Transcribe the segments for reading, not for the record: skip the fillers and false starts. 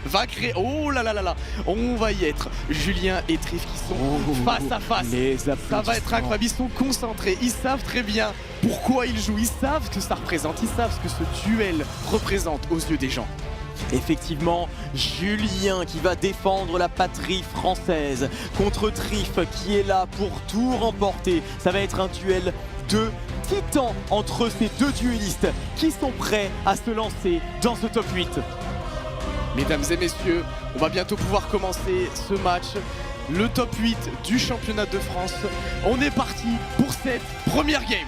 va créer... Oh là là là là, on va y être. Julien et Trif qui sont face à face. Ça va être incroyable, ils sont concentrés, ils savent très bien pourquoi ils jouent, ils savent ce que ça représente, ils savent ce que ce duel représente aux yeux des gens. Effectivement, Julien qui va défendre la patrie française contre Trif qui est là pour tout remporter. Ça va être un duel de titans entre ces deux duellistes qui sont prêts à se lancer dans ce top 8. Mesdames et messieurs, on va bientôt pouvoir commencer ce match. Le top 8 du championnat de France. On est parti pour cette première game.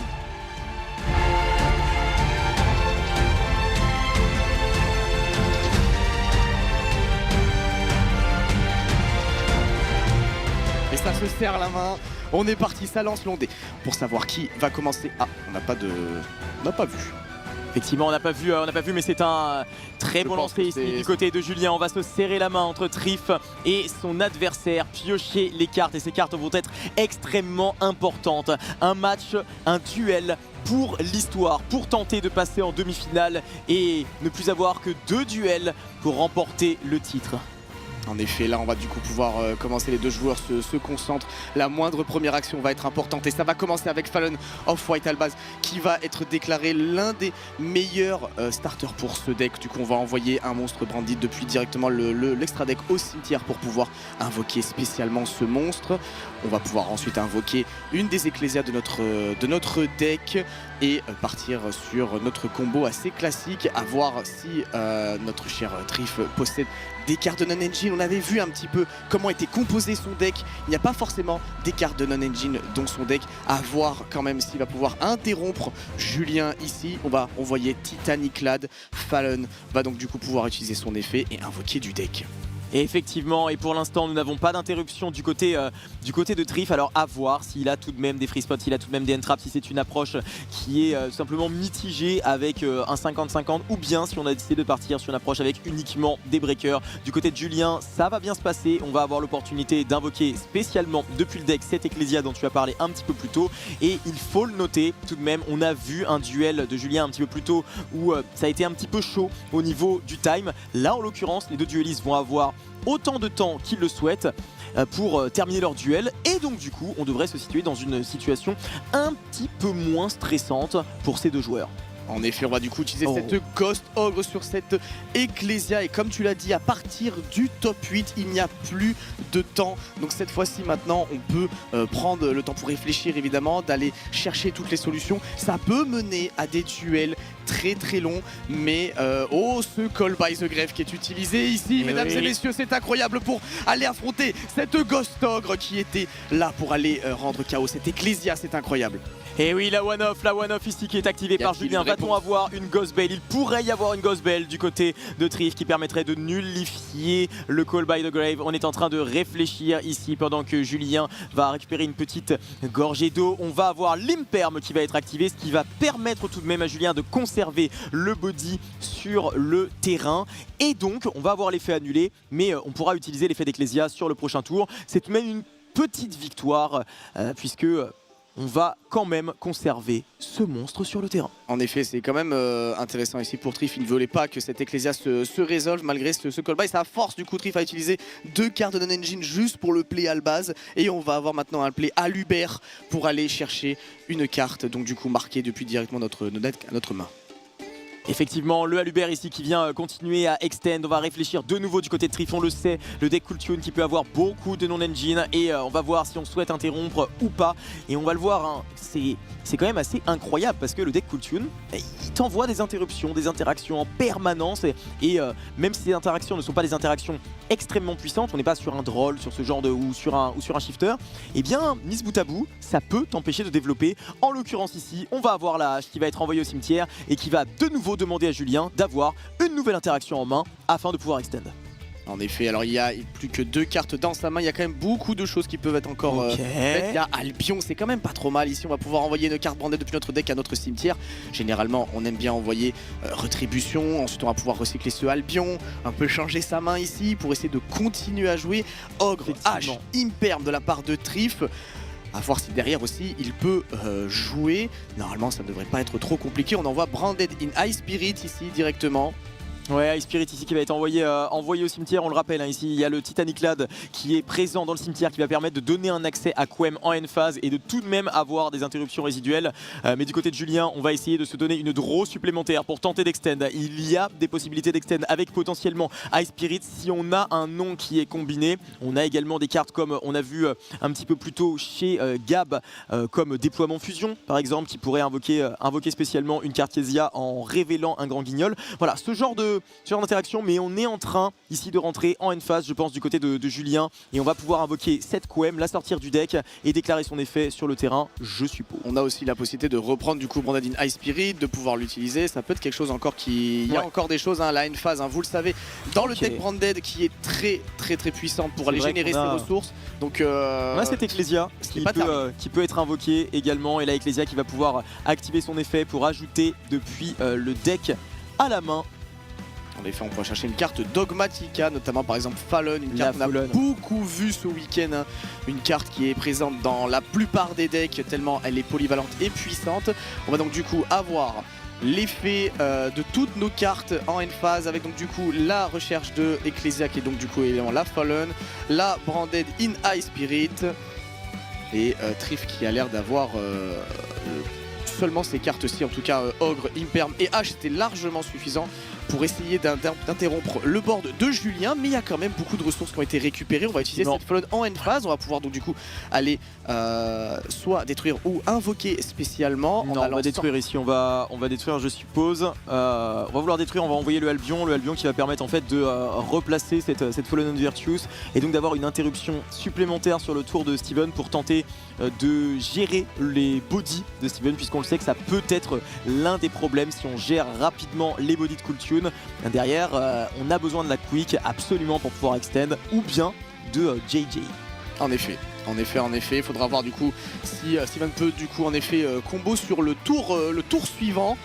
Et ça se serre la main. On est parti, ça lance l'ondée. Pour savoir qui va commencer. Ah, on n'a pas vu. Effectivement, on n'a pas vu, mais c'est un très bon lancer ici du côté de Julien. On va se serrer la main entre Trif et son adversaire, piocher les cartes. Et ces cartes vont être extrêmement importantes. Un match, un duel pour l'histoire, pour tenter de passer en demi-finale et ne plus avoir que 2 duels pour remporter le titre. En effet, là on va du coup pouvoir commencer, les deux joueurs se concentrent. La moindre première action va être importante et ça va commencer avec Fallen of White Albaz qui va être déclaré l'un des meilleurs starters pour ce deck. Du coup on va envoyer un monstre branded depuis directement l'extra deck au cimetière pour pouvoir invoquer spécialement ce monstre. On va pouvoir ensuite invoquer une des ecclésias de notre deck et partir sur notre combo assez classique, à voir si notre cher Trif possède des cartes de non-engine. On avait vu un petit peu comment était composé son deck. Il n'y a pas forcément des cartes de non-engine dans son deck. À voir quand même s'il va pouvoir interrompre Julien ici. On va envoyer Titanic Lad. Fallen va donc du coup pouvoir utiliser son effet et invoquer du deck. Et effectivement, et pour l'instant nous n'avons pas d'interruption du côté de Trif. Alors à voir s'il a tout de même des free spots, s'il a tout de même des end-traps, si c'est une approche qui est simplement mitigée avec un 50-50, ou bien si on a décidé de partir sur une approche avec uniquement des breakers. Du côté de Julien, ça va bien se passer. On va avoir l'opportunité d'invoquer spécialement depuis le deck cette Ecclesia dont tu as parlé un petit peu plus tôt. Et il faut le noter tout de même, on a vu un duel de Julien un petit peu plus tôt où ça a été un petit peu chaud au niveau du time. Là en l'occurrence, les deux duellistes vont avoir autant de temps qu'ils le souhaitent pour terminer leur duel, et donc du coup on devrait se situer dans une situation un petit peu moins stressante pour ces deux joueurs. En effet, on va du coup utiliser cette Ghost Ogre sur cette Ecclesia. Et comme tu l'as dit, à partir du top 8, il n'y a plus de temps. Donc cette fois-ci, maintenant, on peut prendre le temps pour réfléchir, évidemment, d'aller chercher toutes les solutions. Ça peut mener à des duels très très longs. Mais ce Call by the Grave qui est utilisé ici, mesdames et messieurs, c'est incroyable pour aller affronter cette Ghost Ogre qui était là pour aller rendre KO cette Ecclesia. C'est incroyable. Et oui, la one-off ici qui est activée par Julien. Va-t-on avoir une Ghost Bell? Il pourrait y avoir une Ghost Bell du côté de Trif qui permettrait de nullifier le Call by the Grave. On est en train de réfléchir ici pendant que Julien va récupérer une petite gorgée d'eau. On va avoir l'Imperm qui va être activé, ce qui va permettre tout de même à Julien de conserver le body sur le terrain. Et donc, on va avoir l'effet annulé, mais on pourra utiliser l'effet d'Ecclesia sur le prochain tour. C'est tout de même une petite victoire puisque on va quand même conserver ce monstre sur le terrain. En effet, c'est quand même intéressant ici pour Trif. Il ne voulait pas que cette Ecclesia se résolve malgré ce call by. Ça force du coup Trif à utiliser 2 cartes de non-engine juste pour le play Albaz. Et on va avoir maintenant un play Aluber pour aller chercher une carte, donc du coup marquée depuis directement notre deck à notre main. Effectivement, le Aluber ici qui vient continuer à extend. On va réfléchir de nouveau du côté de Trif, on le sait, le deck Cool Tune qui peut avoir beaucoup de non-engine et on va voir si on souhaite interrompre ou pas. Et on va le voir, hein, c'est quand même assez incroyable parce que le deck Cool Tune, il t'envoie des interruptions, des interactions en permanence et même si ces interactions ne sont pas des interactions extrêmement puissantes, on n'est pas sur un droll, sur ce genre de ou sur un shifter, et bien mis bout à bout, ça peut t'empêcher de développer. En l'occurrence ici, on va avoir la hache qui va être envoyée au cimetière et qui va de nouveau demander à Julien d'avoir une nouvelle interaction en main afin de pouvoir extend. En effet, alors il n'y a plus que 2 cartes dans sa main, il y a quand même beaucoup de choses qui peuvent être encore faites. Il y a Albion, c'est quand même pas trop mal. Ici on va pouvoir envoyer une carte brandée depuis notre deck à notre cimetière. Généralement on aime bien envoyer Rétribution, ensuite on va pouvoir recycler ce Albion, un peu changer sa main ici pour essayer de continuer à jouer. Ogre, H, Imperm de la part de Trif. À voir si derrière aussi il peut jouer. Normalement ça ne devrait pas être trop compliqué. On envoie Branded in High Spirit ici directement. Ouais, Ice Spirit ici qui va être envoyé au cimetière, on le rappelle, hein, ici il y a le Titanic Lad qui est présent dans le cimetière qui va permettre de donner un accès à Quem en end phase et de tout de même avoir des interruptions résiduelles. Mais du côté de Julien, on va essayer de se donner une draw supplémentaire pour tenter d'extend. Il y a des possibilités d'extend avec potentiellement Ice Spirit si on a un nom qui est combiné. On a également des cartes comme on a vu un petit peu plus tôt chez Gab, comme Déploiement Fusion par exemple, qui pourrait invoquer spécialement une carte Kezia en révélant un grand guignol. Voilà, ce genre d'interaction, mais on est en train ici de rentrer en end phase, je pense, du côté de Julien, et on va pouvoir invoquer cette Quem, la sortir du deck et déclarer son effet sur le terrain, je suppose. On a aussi la possibilité de reprendre du coup Branded Ice Spirit, de pouvoir l'utiliser. Ça peut être quelque chose encore il y a encore des choses, hein, la end phase, hein, vous le savez, dans le deck Branded qui est très puissante pour aller générer ses ressources. Donc on a cette Ecclesia qui peut être invoquée également, et la Ecclesia qui va pouvoir activer son effet pour ajouter depuis le deck à la main. En effet, on pourra chercher une carte Dogmatica, notamment par exemple Fallen, une carte qu'on a beaucoup vue ce week-end, hein. Une carte qui est présente dans la plupart des decks tellement elle est polyvalente et puissante. On va donc du coup avoir l'effet de toutes nos cartes en end phase avec donc du coup la recherche de Ecclesia qui est donc du coup évidemment la Fallen, la Branded in Ice Spirit et Trif qui a l'air d'avoir seulement ces cartes-ci, en tout cas Ogre, Imperm et H, c'était largement suffisant pour essayer d'interrompre le board de Julien, mais il y a quand même beaucoup de ressources qui ont été récupérées. On va utiliser cette Fallen en end phase, on va pouvoir donc du coup aller soit détruire ou invoquer spécialement. Non, on va détruire ici, on va détruire je suppose. On va vouloir détruire, on va envoyer le Albion qui va permettre en fait de replacer cette Fallen Virtuous et donc d'avoir une interruption supplémentaire sur le tour de Steven pour tenter de gérer les bodies de Steven, puisqu'on le sait que ça peut être l'un des problèmes si on gère rapidement les bodies de Kultune. Derrière, on a besoin de la quick absolument pour pouvoir extend, ou bien de JJ. En effet, il faudra voir du coup si Steven peut du coup en effet combo sur le tour suivant.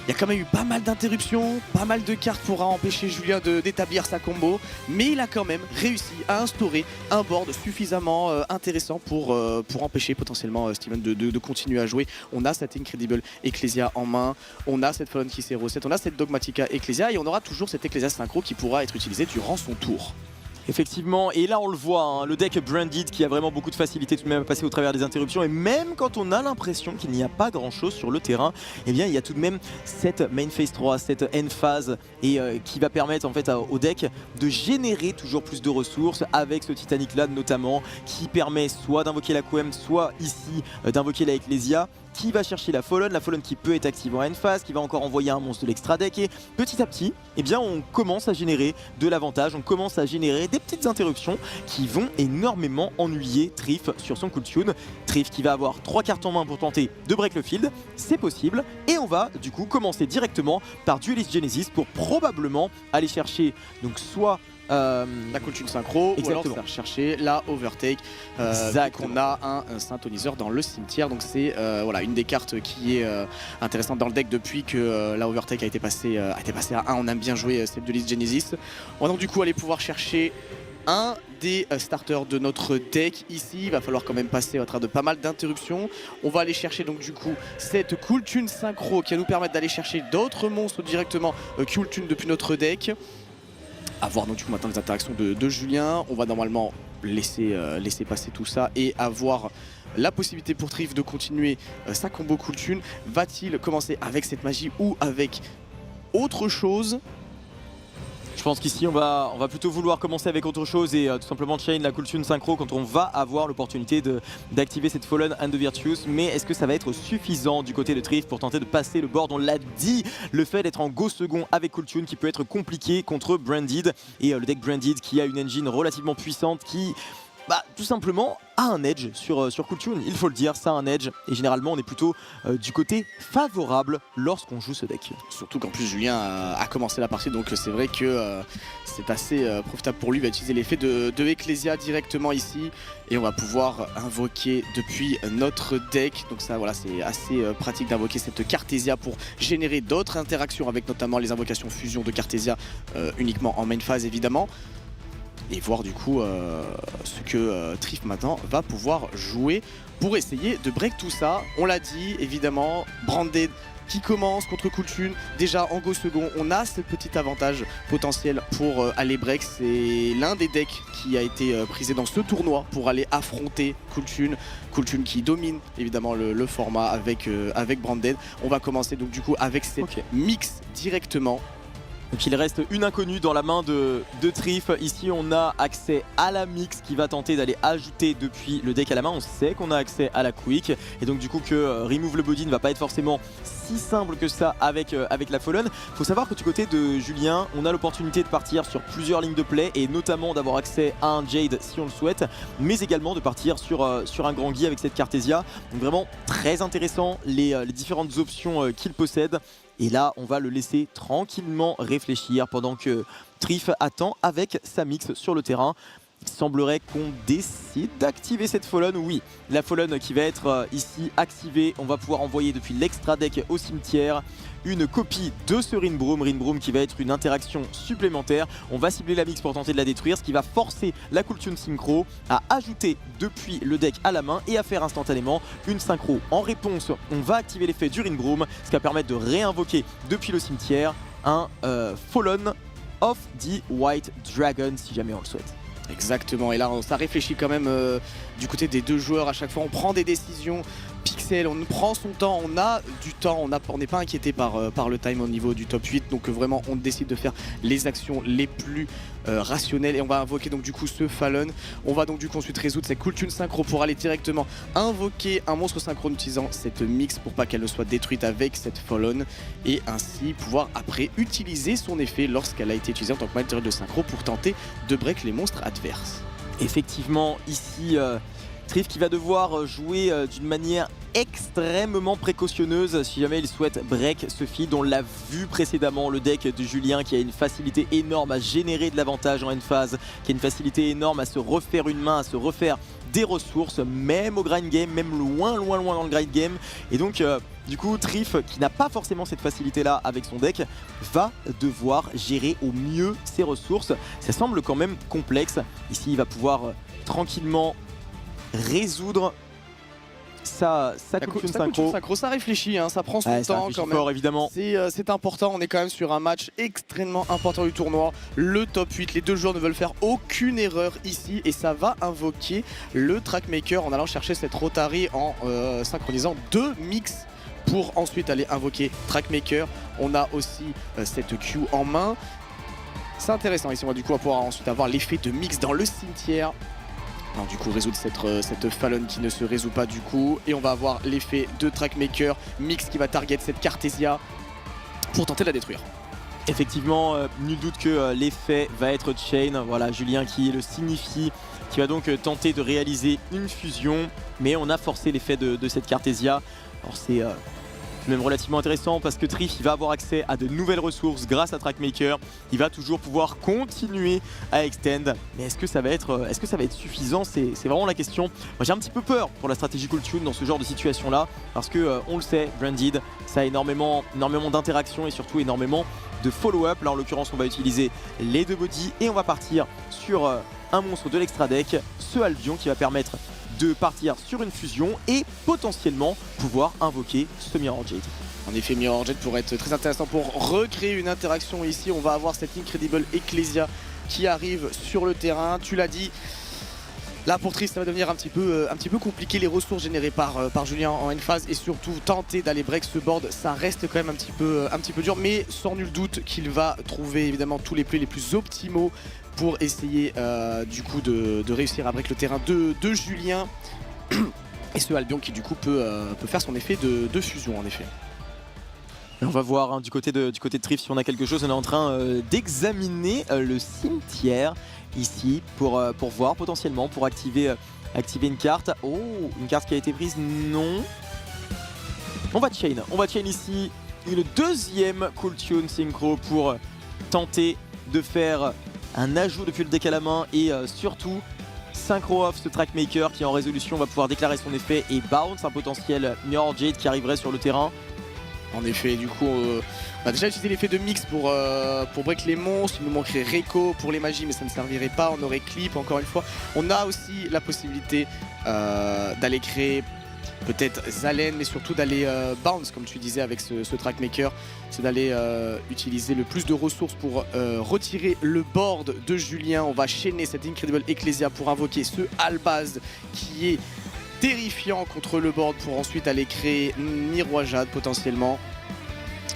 Il y a quand même eu pas mal d'interruptions, pas mal de cartes pour empêcher Julien d'établir sa combo, mais il a quand même réussi à instaurer un board suffisamment intéressant pour empêcher potentiellement Steven de continuer à jouer. On a cette Incredible Ecclesia en main, on a cette Fallen qui s'est reset, on a cette Dogmatica Ecclesia et on aura toujours cette Ecclesia synchro qui pourra être utilisée durant son tour. Effectivement, et là on le voit, hein, le deck Branded qui a vraiment beaucoup de facilité tout de même à passer au travers des interruptions, et même quand on a l'impression qu'il n'y a pas grand chose sur le terrain, eh bien il y a tout de même cette main phase 3, cette end phase, et qui va permettre en fait au deck de générer toujours plus de ressources avec ce Titanic Lad notamment, qui permet soit d'invoquer la Quem, soit ici d'invoquer la Ecclesia, qui va chercher la Fallen qui peut être active en end phase, qui va encore envoyer un monstre de l'extra deck, et petit à petit, eh bien on commence à générer de l'avantage, on commence à générer des petites interruptions qui vont énormément ennuyer Trif sur son Kultune. Trif qui va avoir 3 cartes en main pour tenter de break le field, c'est possible, et on va du coup commencer directement par Duelist Genesis pour probablement aller chercher donc soit la Kultune synchro, ou alors faire chercher la Overtake. On a un synthoniseur dans le cimetière, donc c'est voilà, une des cartes qui est intéressante dans le deck depuis que la Overtake a été passée à 1. On aime bien jouer cette Duelist Genesis. On va donc du coup aller pouvoir chercher un des starters de notre deck ici. Il va falloir quand même passer à travers de pas mal d'interruptions. On va aller chercher donc du coup cette Kultune synchro qui va nous permettre d'aller chercher d'autres monstres directement Kultune depuis notre deck. À voir donc du coup maintenant les interactions de Julien. On va normalement laisser passer tout ça et avoir la possibilité pour Trif de continuer sa combo Kultune. Va-t-il commencer avec cette magie ou avec autre chose? Je pense qu'ici on va plutôt vouloir commencer avec autre chose et tout simplement chain la Kultune synchro quand on va avoir l'opportunité d'activer cette Fallen and the Virtuous. Mais est-ce que ça va être suffisant du côté de Trif pour tenter de passer le board? On l'a dit, le fait d'être en go second avec Kultune qui peut être compliqué contre Branded, et le deck Branded qui a une engine relativement puissante qui tout simplement a un edge sur Kultune, il faut le dire, ça a un edge, et généralement on est plutôt du côté favorable lorsqu'on joue ce deck. Surtout qu'en plus Julien a commencé la partie, donc c'est vrai que c'est assez profitable pour lui. Il va utiliser l'effet de Ecclesia directement ici, et on va pouvoir invoquer depuis notre deck. Donc ça voilà, c'est assez pratique d'invoquer cette Cartesia pour générer d'autres interactions avec notamment les invocations fusion de Cartesia uniquement en main phase évidemment. Et voir du coup ce que Trif maintenant va pouvoir jouer pour essayer de break tout ça. On l'a dit évidemment, Branded qui commence contre Kultune. Déjà en go second, on a ce petit avantage potentiel pour aller break. C'est l'un des decks qui a été prisé dans ce tournoi pour aller affronter Kultune. Kultune qui domine évidemment le format avec Branded. On va commencer donc du coup avec cette mix directement. Donc il reste une inconnue dans la main de Trif. Ici on a accès à la mix qui va tenter d'aller ajouter depuis le deck à la main. On sait qu'on a accès à la quick et donc du coup que remove le body ne va pas être forcément si simple que ça avec la Fallen. Faut savoir que du côté de Julien on a l'opportunité de partir sur plusieurs lignes de play et notamment d'avoir accès à un Jade si on le souhaite, mais également de partir sur un Grand Guy avec cette Cartesia. Donc vraiment très intéressant les différentes options qu'il possède. Et là, on va le laisser tranquillement réfléchir pendant que Trif attend avec sa mix sur le terrain. Il semblerait qu'on décide d'activer cette Fallen. Oui, la Fallen qui va être ici activée. On va pouvoir envoyer depuis l'extra deck au cimetière une copie de ce Rinbroom qui va être une interaction supplémentaire. On va cibler la mix pour tenter de la détruire, ce qui va forcer la Kultune Synchro à ajouter depuis le deck à la main et à faire instantanément une synchro. En réponse, on va activer l'effet du Rinbroom, ce qui va permettre de réinvoquer depuis le cimetière un Fallen of the White Dragon si jamais on le souhaite. Exactement, et là ça réfléchit quand même du côté des deux joueurs. À chaque fois on prend des décisions. Pixel, on prend son temps, on a du temps, on n'est pas inquiété par le time au niveau du top 8, donc vraiment on décide de faire les actions les plus rationnelles et on va invoquer donc du coup ce Fallen. On va donc du coup ensuite résoudre cette Kultune Synchro pour aller directement invoquer un monstre synchro en utilisant cette mix pour pas qu'elle ne soit détruite avec cette Fallen et ainsi pouvoir après utiliser son effet lorsqu'elle a été utilisée en tant que matériel de synchro pour tenter de break les monstres adverses. Effectivement, ici Trif qui va devoir jouer d'une manière extrêmement précautionneuse si jamais il souhaite break ce feed. On l'a vu précédemment, le deck de Julien qui a une facilité énorme à générer de l'avantage en end phase, qui a une facilité énorme à se refaire une main, à se refaire des ressources, même au grind game, même loin dans le grind game. Et donc du coup Trif qui n'a pas forcément cette facilité là avec son deck va devoir gérer au mieux ses ressources. Ça semble quand même complexe. Ici il va pouvoir tranquillement résoudre sa Kultune Synchro. Ça réfléchit, hein, ça prend son temps quand même. Fort, évidemment. C'est important, on est quand même sur un match extrêmement important du tournoi. Le top 8, les deux joueurs ne veulent faire aucune erreur ici et ça va invoquer le Trackmaker en allant chercher cette Rotary en synchronisant deux mix pour ensuite aller invoquer Trackmaker. On a aussi cette Q en main. C'est intéressant ici, on va du coup pouvoir ensuite avoir l'effet de mix dans le cimetière. Alors, du coup résoudre cette Fallen qui ne se résout pas du coup et on va avoir l'effet de Trackmaker mix qui va target cette Cartesia pour tenter de la détruire. Effectivement, nul doute que l'effet va être Chain. Voilà Julien qui le signifie, qui va donc tenter de réaliser une fusion, mais on a forcé l'effet de cette Cartesia. Alors c'est même relativement intéressant parce que Trif il va avoir accès à de nouvelles ressources grâce à Trackmaker. Il va toujours pouvoir continuer à extend, mais est-ce que ça va être suffisant? C'est vraiment la question. Moi j'ai un petit peu peur pour la stratégie Kultune dans ce genre de situation là parce que on le sait, Branded ça a énormément d'interactions et surtout énormément de follow-up. Là en l'occurrence on va utiliser les deux bodies et on va partir sur un monstre de l'extra deck, ce Albion qui va permettre de partir sur une fusion et potentiellement pouvoir invoquer ce Mirror Jade. En effet, Mirror Jade pourrait être très intéressant pour recréer une interaction ici. On va avoir cette Incredible Ecclesia qui arrive sur le terrain. Tu l'as dit, là pour Trif ça va devenir un petit peu compliqué. Les ressources générées par Julien en end phase et surtout tenter d'aller break ce board, ça reste quand même un petit peu dur, mais sans nul doute qu'il va trouver évidemment tous les plays les plus optimaux pour essayer du coup de réussir à break le terrain de Julien et ce Albion qui du coup peut faire son effet de fusion en effet. On va voir hein, du côté de Trif si on a quelque chose. On est en train d'examiner le cimetière ici pour voir potentiellement pour activer une carte. Oh, une carte qui a été prise, non. On va chain ici une deuxième Kultune Synchro pour tenter de faire un ajout depuis le deck à la main et surtout synchro off ce Trackmaker qui en résolution va pouvoir déclarer son effet et bounce un potentiel Mirror Jade qui arriverait sur le terrain. En effet, du coup, on va déjà utiliser l'effet de mix pour break les monstres. Il nous manquerait Reiko pour les magies, mais ça ne servirait pas. On aurait Clip, encore une fois. On a aussi la possibilité d'aller créer peut-être Zalen, mais surtout d'aller bounce, comme tu disais avec ce trackmaker, c'est d'aller utiliser le plus de ressources pour retirer le board de Julien. On va chaîner cette Incredible Ecclesia pour invoquer ce Albaz qui est terrifiant contre le board pour ensuite aller créer Miroir Jade potentiellement.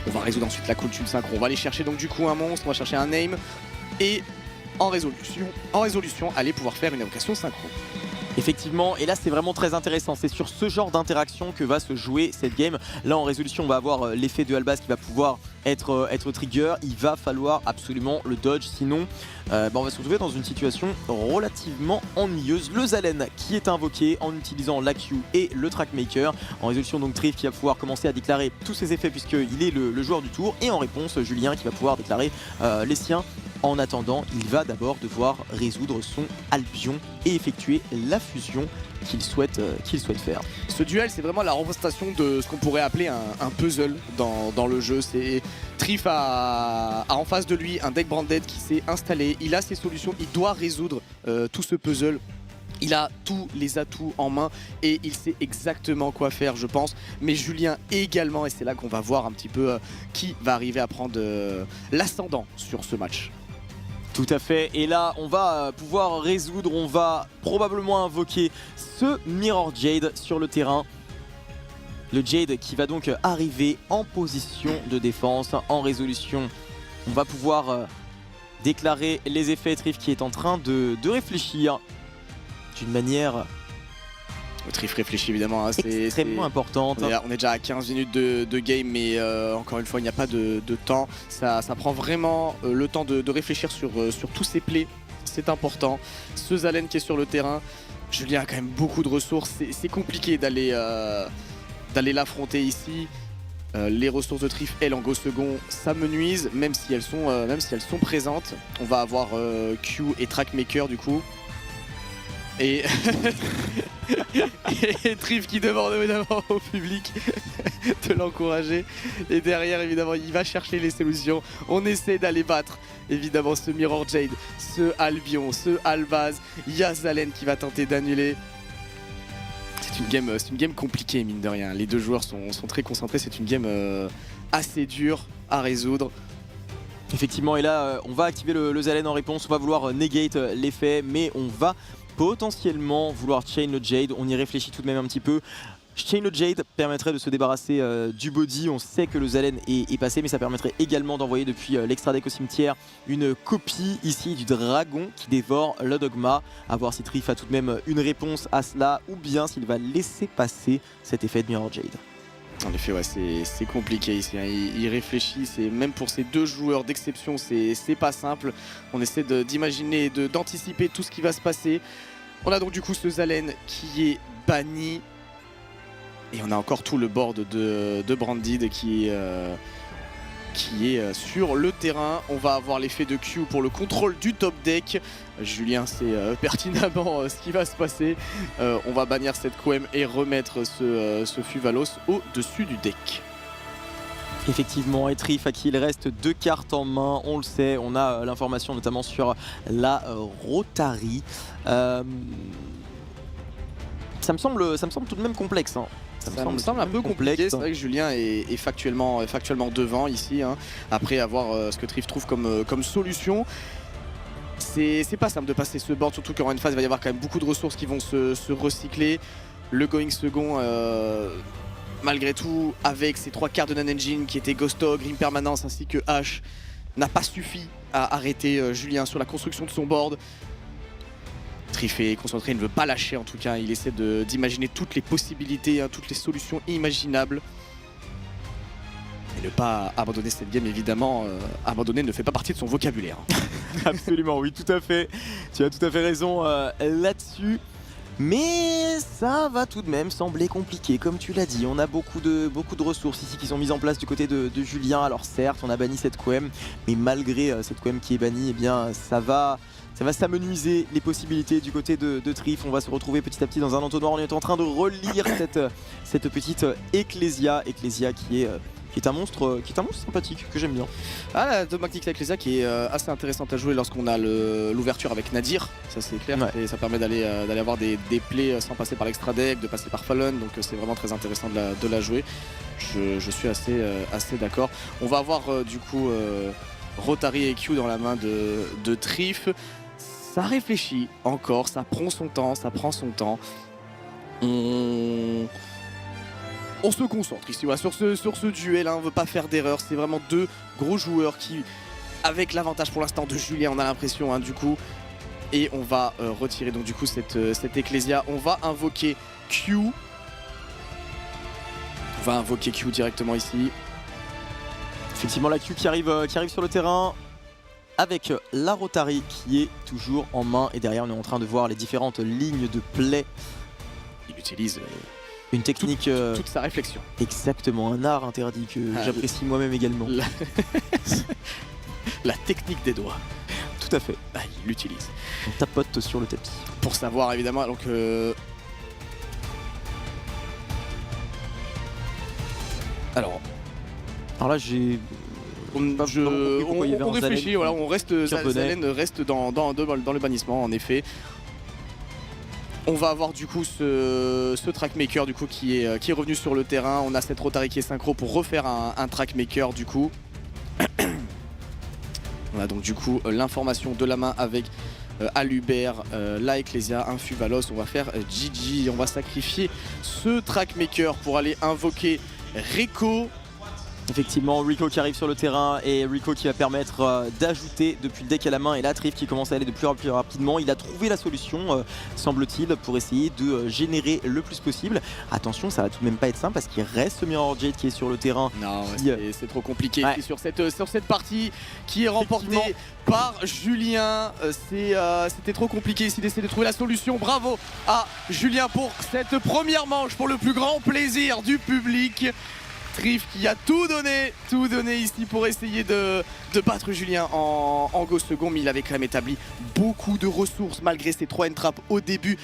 On va résoudre ensuite la culture synchro. On va aller chercher donc du coup un monstre, on va chercher un name et en résolution, aller pouvoir faire une invocation synchro. Effectivement, et là c'est vraiment très intéressant, c'est sur ce genre d'interaction que va se jouer cette game. Là en résolution on va avoir l'effet de Albaz qui va pouvoir être trigger, il va falloir absolument le dodge, sinon on va se retrouver dans une situation relativement ennuyeuse. Le Zalen qui est invoqué en utilisant la Q et le Trackmaker. En résolution donc Triff qui va pouvoir commencer à déclarer tous ses effets puisqu'il est le joueur du tour, et en réponse Julien qui va pouvoir déclarer les siens. En attendant, il va d'abord devoir résoudre son Albion et effectuer la fusion qu'il souhaite faire. Ce duel, c'est vraiment la représentation de ce qu'on pourrait appeler un puzzle dans le jeu. C'est Triff a en face de lui un deck branded qui s'est installé. Il a ses solutions, il doit résoudre tout ce puzzle. Il a tous les atouts en main et il sait exactement quoi faire, je pense. Mais Julien également, et c'est là qu'on va voir un petit peu qui va arriver à prendre l'ascendant sur ce match. Tout à fait, et là on va pouvoir résoudre, on va probablement invoquer ce Mirror Jade sur le terrain. Le Jade qui va donc arriver en position de défense. En résolution, on va pouvoir déclarer les effets. Triff qui est en train de réfléchir d'une manière... Triff réfléchit évidemment, hein, c'est extrêmement importante. On est déjà à 15 minutes de game, mais encore une fois il n'y a pas de temps. Ça prend vraiment le temps de réfléchir sur tous ces plays, c'est important. Ce Zalen qui est sur le terrain, Julien a quand même beaucoup de ressources, c'est compliqué d'aller l'affronter ici. Les ressources de Triff, elles en go second, ça me nuise, même si elles sont présentes. On va avoir Q et Trackmaker du coup. Et Triff qui demande évidemment au public de l'encourager. Et derrière évidemment il va chercher les solutions. On essaie d'aller battre évidemment ce Mirror Jade, ce Albion, ce Albaz. Il y a Zalen qui va tenter d'annuler. C'est une game compliquée mine de rien. Les deux joueurs sont très concentrés. C'est une game assez dure à résoudre. Effectivement, et là on va activer le Zalen en réponse. On va vouloir negate l'effet, mais on va potentiellement vouloir chain le Jade. On y réfléchit tout de même un petit peu. Chain le Jade permettrait de se débarrasser du body. On sait que le Zalen est passé, mais ça permettrait également d'envoyer depuis l'extra deck au cimetière une copie ici du dragon qui dévore le dogma. A voir si Triff a tout de même une réponse à cela, ou bien s'il va laisser passer cet effet de Mirror Jade. En effet, ouais, c'est compliqué ici, hein. Il réfléchit, même pour ces deux joueurs d'exception, c'est pas simple. On essaie d'imaginer et d'anticiper tout ce qui va se passer. On a donc du coup ce Zalen qui est banni. Et on a encore tout le board de Branded qui est sur le terrain. On va avoir l'effet de Q pour le contrôle du top deck. Julien sait pertinemment ce qui va se passer. On va bannir cette Quem et remettre ce Fuvalos au-dessus du deck. Effectivement, et Triff à qui il reste 2 cartes en main, on le sait, on a l'information notamment sur la Rotary. Ça me semble tout de même complexe, hein. Ça me semble un peu compliqué. C'est vrai que Julien est factuellement devant ici, hein, après avoir ce que Triff trouve comme solution. C'est pas simple de passer ce board, surtout qu'en une phase il va y avoir quand même beaucoup de ressources qui vont se recycler. Le going second, malgré tout, avec ses 3 cartes de non-engine qui étaient Ghost Hog, Grim Permanence ainsi que H, n'a pas suffi à arrêter Julien sur la construction de son board. Triff est concentré, il ne veut pas lâcher en tout cas, il essaie d'imaginer toutes les possibilités, hein, toutes les solutions imaginables. Et ne pas abandonner cette game, évidemment, abandonner ne fait pas partie de son vocabulaire. Absolument, oui, tout à fait. Tu as tout à fait raison là-dessus. Mais ça va tout de même sembler compliqué, comme tu l'as dit. On a beaucoup de ressources ici qui sont mises en place du côté de Julien. Alors certes, on a banni cette Quem, mais malgré cette Quem qui est bannie, eh bien, ça va s'amenuiser les possibilités du côté de Triff. On va se retrouver petit à petit dans un entonnoir. On est en train de relire cette petite Ecclesia qui est qui est un monstre sympathique que j'aime bien. Ah, la Dogmatic Ecclesia qui est assez intéressante à jouer lorsqu'on a l'ouverture avec Nadir, ça c'est clair, Ouais. et ça permet d'aller avoir des plays sans passer par l'extra deck, de passer par Fallon, donc c'est vraiment très intéressant de la jouer. Je suis assez d'accord. On va avoir du coup Rotary et Q dans la main de Trif. Ça réfléchit encore, ça prend son temps. On se concentre ici sur ce duel, hein. On ne veut pas faire d'erreur, c'est vraiment deux gros joueurs qui, avec l'avantage pour l'instant de Julien, on a l'impression, hein, du coup. Et on va retirer donc du coup cette Ecclesia. On va invoquer Q. On va invoquer Q directement ici. Effectivement, la Q qui arrive sur le terrain avec la Rotary qui est toujours en main. Et derrière, on est en train de voir les différentes lignes de play. Il utilise une technique. Toute sa réflexion. Exactement, un art interdit que j'apprécie moi-même également. La technique des doigts. Tout à fait. Ah, il l'utilise. On tapote sur le tapis. Pour savoir évidemment, donc alors là j'ai... On réfléchit, voilà, on reste, Zalen reste dans le bannissement en effet. On va avoir du coup ce trackmaker du coup qui est revenu sur le terrain. On a cette Rotary qui est synchro pour refaire un trackmaker du coup. On a donc du coup l'information de la main avec Alubert, la Ecclesia, un Fuvalos. On va faire GG, on va sacrifier ce trackmaker pour aller invoquer Rico. Effectivement, Rico qui arrive sur le terrain et Rico qui va permettre d'ajouter depuis le deck à la main, et là Trif qui commence à aller de plus en plus rapidement. Il a trouvé la solution, semble-t-il, pour essayer de générer le plus possible. Attention, ça va tout de même pas être simple parce qu'il reste ce Mirror Jade qui est sur le terrain. Non, c'est trop compliqué sur cette partie qui est remportée par Julien. C'était trop compliqué ici d'essayer de trouver la solution. Bravo à Julien pour cette première manche, pour le plus grand plaisir du public. Trif qui a tout donné ici pour essayer de battre Julien en go second, mais il avait quand même établi beaucoup de ressources malgré ses 3 end-traps au début.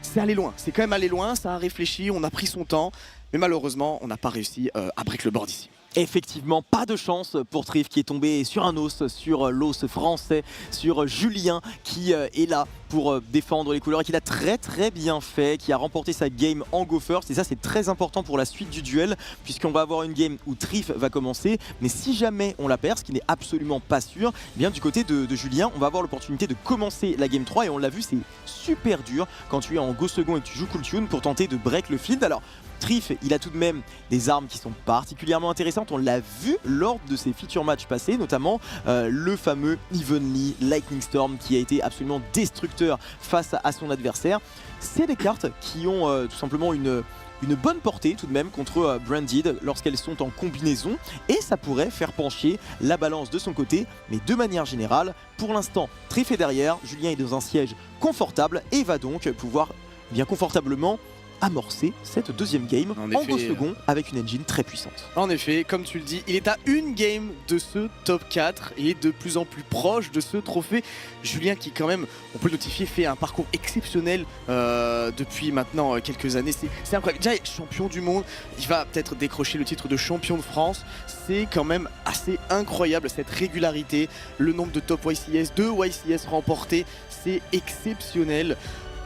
C'est allé loin, c'est quand même allé loin, ça a réfléchi, on a pris son temps, mais malheureusement on n'a pas réussi à break le board ici. Effectivement, pas de chance pour Trif qui est tombé sur un os, sur l'os français, sur Julien qui est là pour défendre les couleurs et qui l'a très bien fait, qui a remporté sa game en go first, et ça c'est très important pour la suite du duel puisqu'on va avoir une game où Trif va commencer, mais si jamais on la perd, ce qui n'est absolument pas sûr, eh bien du côté de Julien on va avoir l'opportunité de commencer la game 3, et on l'a vu, c'est super dur quand tu es en go second et que tu joues Cool Tune pour tenter de break le field. Alors Trif, il a tout de même des armes qui sont particulièrement intéressantes, on l'a vu lors de ses feature matchs passés, notamment le fameux Evenly Lightning Storm qui a été absolument destructeur face à son adversaire. C'est des cartes qui ont tout simplement une bonne portée tout de même contre Branded lorsqu'elles sont en combinaison, et ça pourrait faire pencher la balance de son côté, mais de manière générale, pour l'instant, Trif est derrière, Julien est dans un siège confortable et va donc pouvoir bien confortablement amorcer cette deuxième game en go second avec une engine très puissante. En effet, comme tu le dis, il est à une game de ce top 4 et de plus en plus proche de ce trophée. Julien qui quand même, on peut le notifier, fait un parcours exceptionnel depuis maintenant quelques années. C'est incroyable. Déjà champion du monde, il va peut-être décrocher le titre de champion de France. C'est quand même assez incroyable cette régularité, le nombre de top YCS, de YCS remportés, c'est exceptionnel.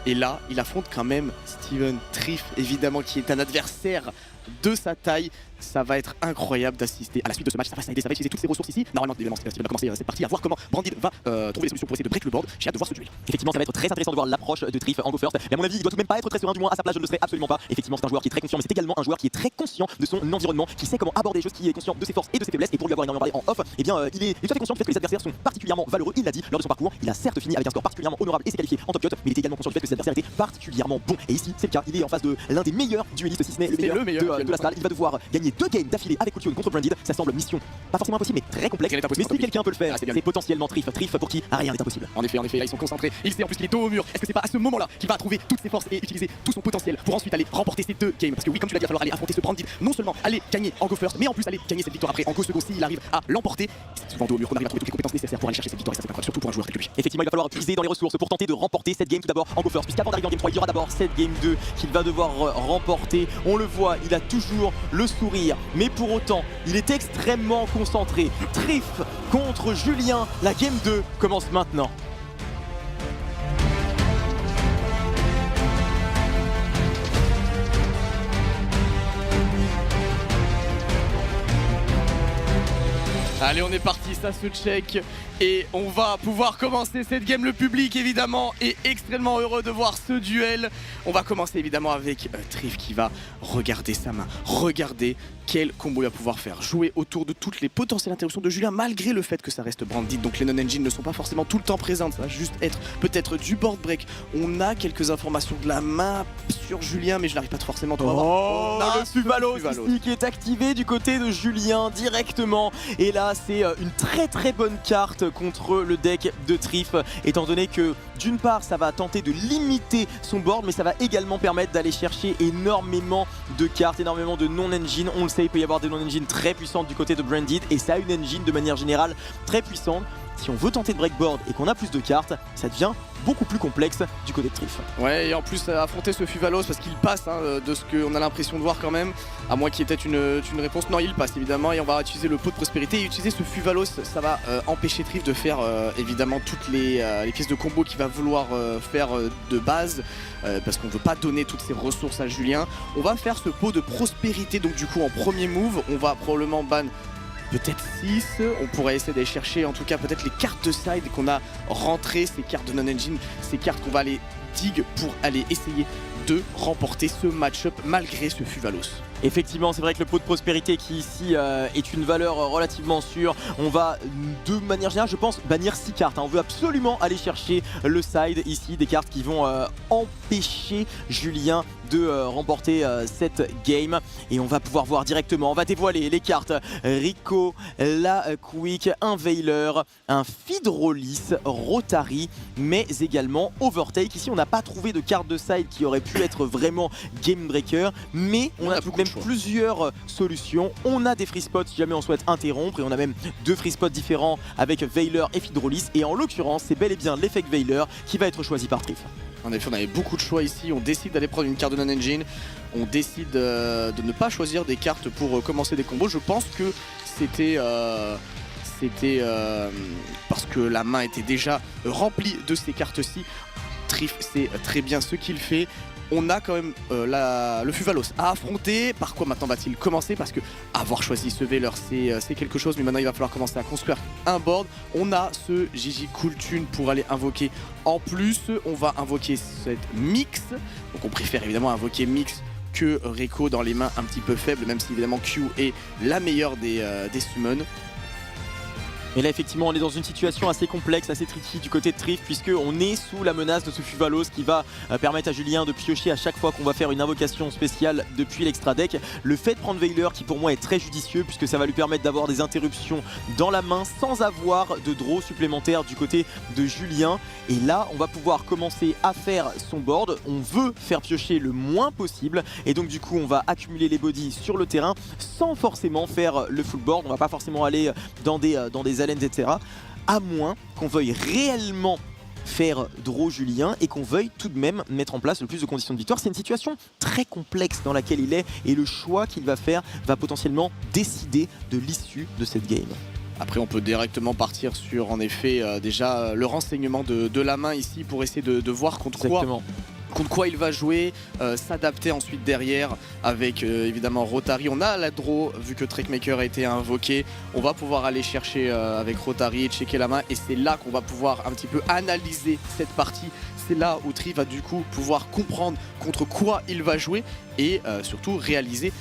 Et là, il affronte quand même Steven Trif, évidemment, qui est un adversaire de sa taille. Ça va être incroyable d'assister à la suite de ce match. Ça va utiliser toutes ses ressources ici. Normalement, évidemment, Steven va commencer cette partie à voir comment Branded va trouver des solutions pour essayer de break le board. J'ai hâte de voir ce duel. Effectivement, ça va être très intéressant de voir l'approche de Trif en go first. Mais à mon avis, il doit tout de même pas être très serein, du moins à sa place, je ne le serais absolument pas. Effectivement, c'est un joueur qui est très conscient, mais c'est également un joueur qui est très conscient de son environnement, qui sait comment aborder les choses, qui est conscient de ses forces et de ses faiblesses. Et pour lui avoir énormément parlé en off, eh bien, il est tout à fait conscient du fait que les adversaires sont particulièrement valeureux. Il l'a dit lors de son parcours. Il a certes fini avec un score particulièrement honorable et s'est qualifié en top cut, mais il était également conscient du fait que ses adversaires étaient particulièrement bons. Et ici, c'est le cas. Il est en face de l'un des meilleurs duellistes, si ce n'est le meilleur de la salle. Il va devoir gagner 2 games d'affilée avec Cool Tune contre Branded. Ça semble mission pas forcément impossible, mais très complexe. Mais si quelqu'un peut le faire, c'est potentiellement Trif pour qui rien n'est impossible. En effet, là ils sont concentrés. Il sait en plus qu'il est dos au mur. Est-ce que c'est pas à ce moment-là qu'il va trouver toutes ses forces et utiliser tout son potentiel pour ensuite aller remporter ces 2 games? Parce que oui, comme tu l'as dit, il va falloir aller affronter ce Branded, non seulement aller gagner en go first, mais en plus aller gagner cette victoire après en go second s'il arrive à l'emporter. C'est souvent dos au mur qu'on arrive à trouver toutes les compétences nécessaires pour aller chercher cette victoire, et ça c'est incroyable, surtout pour un joueur tel que lui. Effectivement, il va falloir puiser dans les ressources pour tenter de remporter cette game tout d'abord en go first, puisqu'avant d'arriver en game 3, il y aura d'abord cette game 2 qu'il va devoir remporter. On le voit, il a toujours le sourire sourire, mais pour autant, il est extrêmement concentré. Trif contre Julien, la game 2 commence maintenant. Allez, on est parti, ça se check et on va pouvoir commencer cette game. Le public évidemment est extrêmement heureux de voir ce duel. On va commencer évidemment avec Trif qui va regarder sa main, regarder quel combo il va pouvoir faire, jouer autour de toutes les potentielles interruptions de Julien malgré le fait que ça reste branded, donc les non-engine ne sont pas forcément tout le temps présentes, ça va juste être peut-être du board break. On a quelques informations de la main sur Julien mais je n'arrive pas forcément à tout avoir. Le Fuvalos ici qui est activé du côté de Julien directement, et là c'est une très bonne carte contre le deck de Trif, étant donné que d'une part ça va tenter de limiter son board, mais ça va également permettre d'aller chercher énormément de cartes, énormément de non-engine. On le sait, il peut y avoir des non-engine très puissantes du côté de Branded, et ça a une engine de manière générale très puissante. Si on veut tenter de breakboard et qu'on a plus de cartes, ça devient beaucoup plus complexe du côté de Trif. Ouais, et en plus affronter ce Fuvalos parce qu'il passe de ce qu'on a l'impression de voir quand même, à moins qu'il y ait peut-être une réponse. Non, il passe évidemment, et on va utiliser le pot de prospérité et utiliser ce Fuvalos, ça va empêcher Trif de faire évidemment toutes les pièces de combo qu'il va vouloir faire de base, parce qu'on ne veut pas donner toutes ses ressources à Julien. On va faire ce pot de prospérité, donc du coup en premier move, on va probablement ban peut-être 6, on pourrait essayer d'aller chercher en tout cas peut-être les cartes de side qu'on a rentrées, ces cartes de non-engine, ces cartes qu'on va aller dig pour aller essayer de remporter ce match-up malgré ce Fuvalos. Effectivement, c'est vrai que le pot de prospérité qui ici est une valeur relativement sûre. On va de manière générale, je pense, bannir 6 cartes. On veut absolument aller chercher le side ici, des cartes qui vont empêcher Julien de remporter cette game. Et on va pouvoir voir directement, on va dévoiler les cartes Rico, la Quick, un Veiler, un Fidrolis, Rotary, mais également Overtake. Ici, on n'a pas trouvé de carte de side qui aurait pu être vraiment game breaker, mais on a tout de même plusieurs solutions. On a des free spots si jamais on souhaite interrompre, et on a même 2 free spots différents avec Veiler et Fidrolis, et en l'occurrence c'est bel et bien l'effet Veiler qui va être choisi par Trif. En effet, on avait beaucoup de choix ici, on décide d'aller prendre une carte de non-engine, on décide de ne pas choisir des cartes pour commencer des combos. Je pense que c'était parce que la main était déjà remplie de ces cartes-ci. Trif sait très bien ce qu'il fait. On a quand même le Fuvalos à affronter. Par quoi maintenant va-t-il commencer? Parce que avoir choisi ce Veiler c'est quelque chose, mais maintenant il va falloir commencer à construire un board. On a ce Gigi Cool Tune pour aller invoquer. En plus, on va invoquer cette Mix. Donc on préfère évidemment invoquer Mix que Rico dans les mains un petit peu faibles, même si évidemment Q est la meilleure des summons. Et là effectivement on est dans une situation assez complexe, assez tricky du côté de Trif, puisque on est sous la menace de ce Fuvalos qui va permettre à Julien de piocher à chaque fois qu'on va faire une invocation spéciale depuis l'extra deck. Le fait de prendre Veiler qui pour moi est très judicieux, puisque ça va lui permettre d'avoir des interruptions dans la main sans avoir de draw supplémentaire du côté de Julien. Et là on va pouvoir commencer à faire son board. On veut faire piocher le moins possible, et donc du coup on va accumuler les bodies sur le terrain sans forcément faire le full board. On va pas forcément aller dans des arènes, etc. À moins qu'on veuille réellement faire draw Julien et qu'on veuille tout de même mettre en place le plus de conditions de victoire. C'est une situation très complexe dans laquelle il est, et le choix qu'il va faire va potentiellement décider de l'issue de cette game. Après on peut directement partir sur en effet déjà le renseignement de la main ici pour essayer de voir contre quoi il va jouer, s'adapter ensuite derrière avec évidemment Rotary. On a la draw, vu que Trickmaker a été invoqué, on va pouvoir aller chercher avec Rotary et checker la main, et c'est là qu'on va pouvoir un petit peu analyser cette partie. C'est là où Trif va du coup pouvoir comprendre contre quoi il va jouer, et surtout réaliser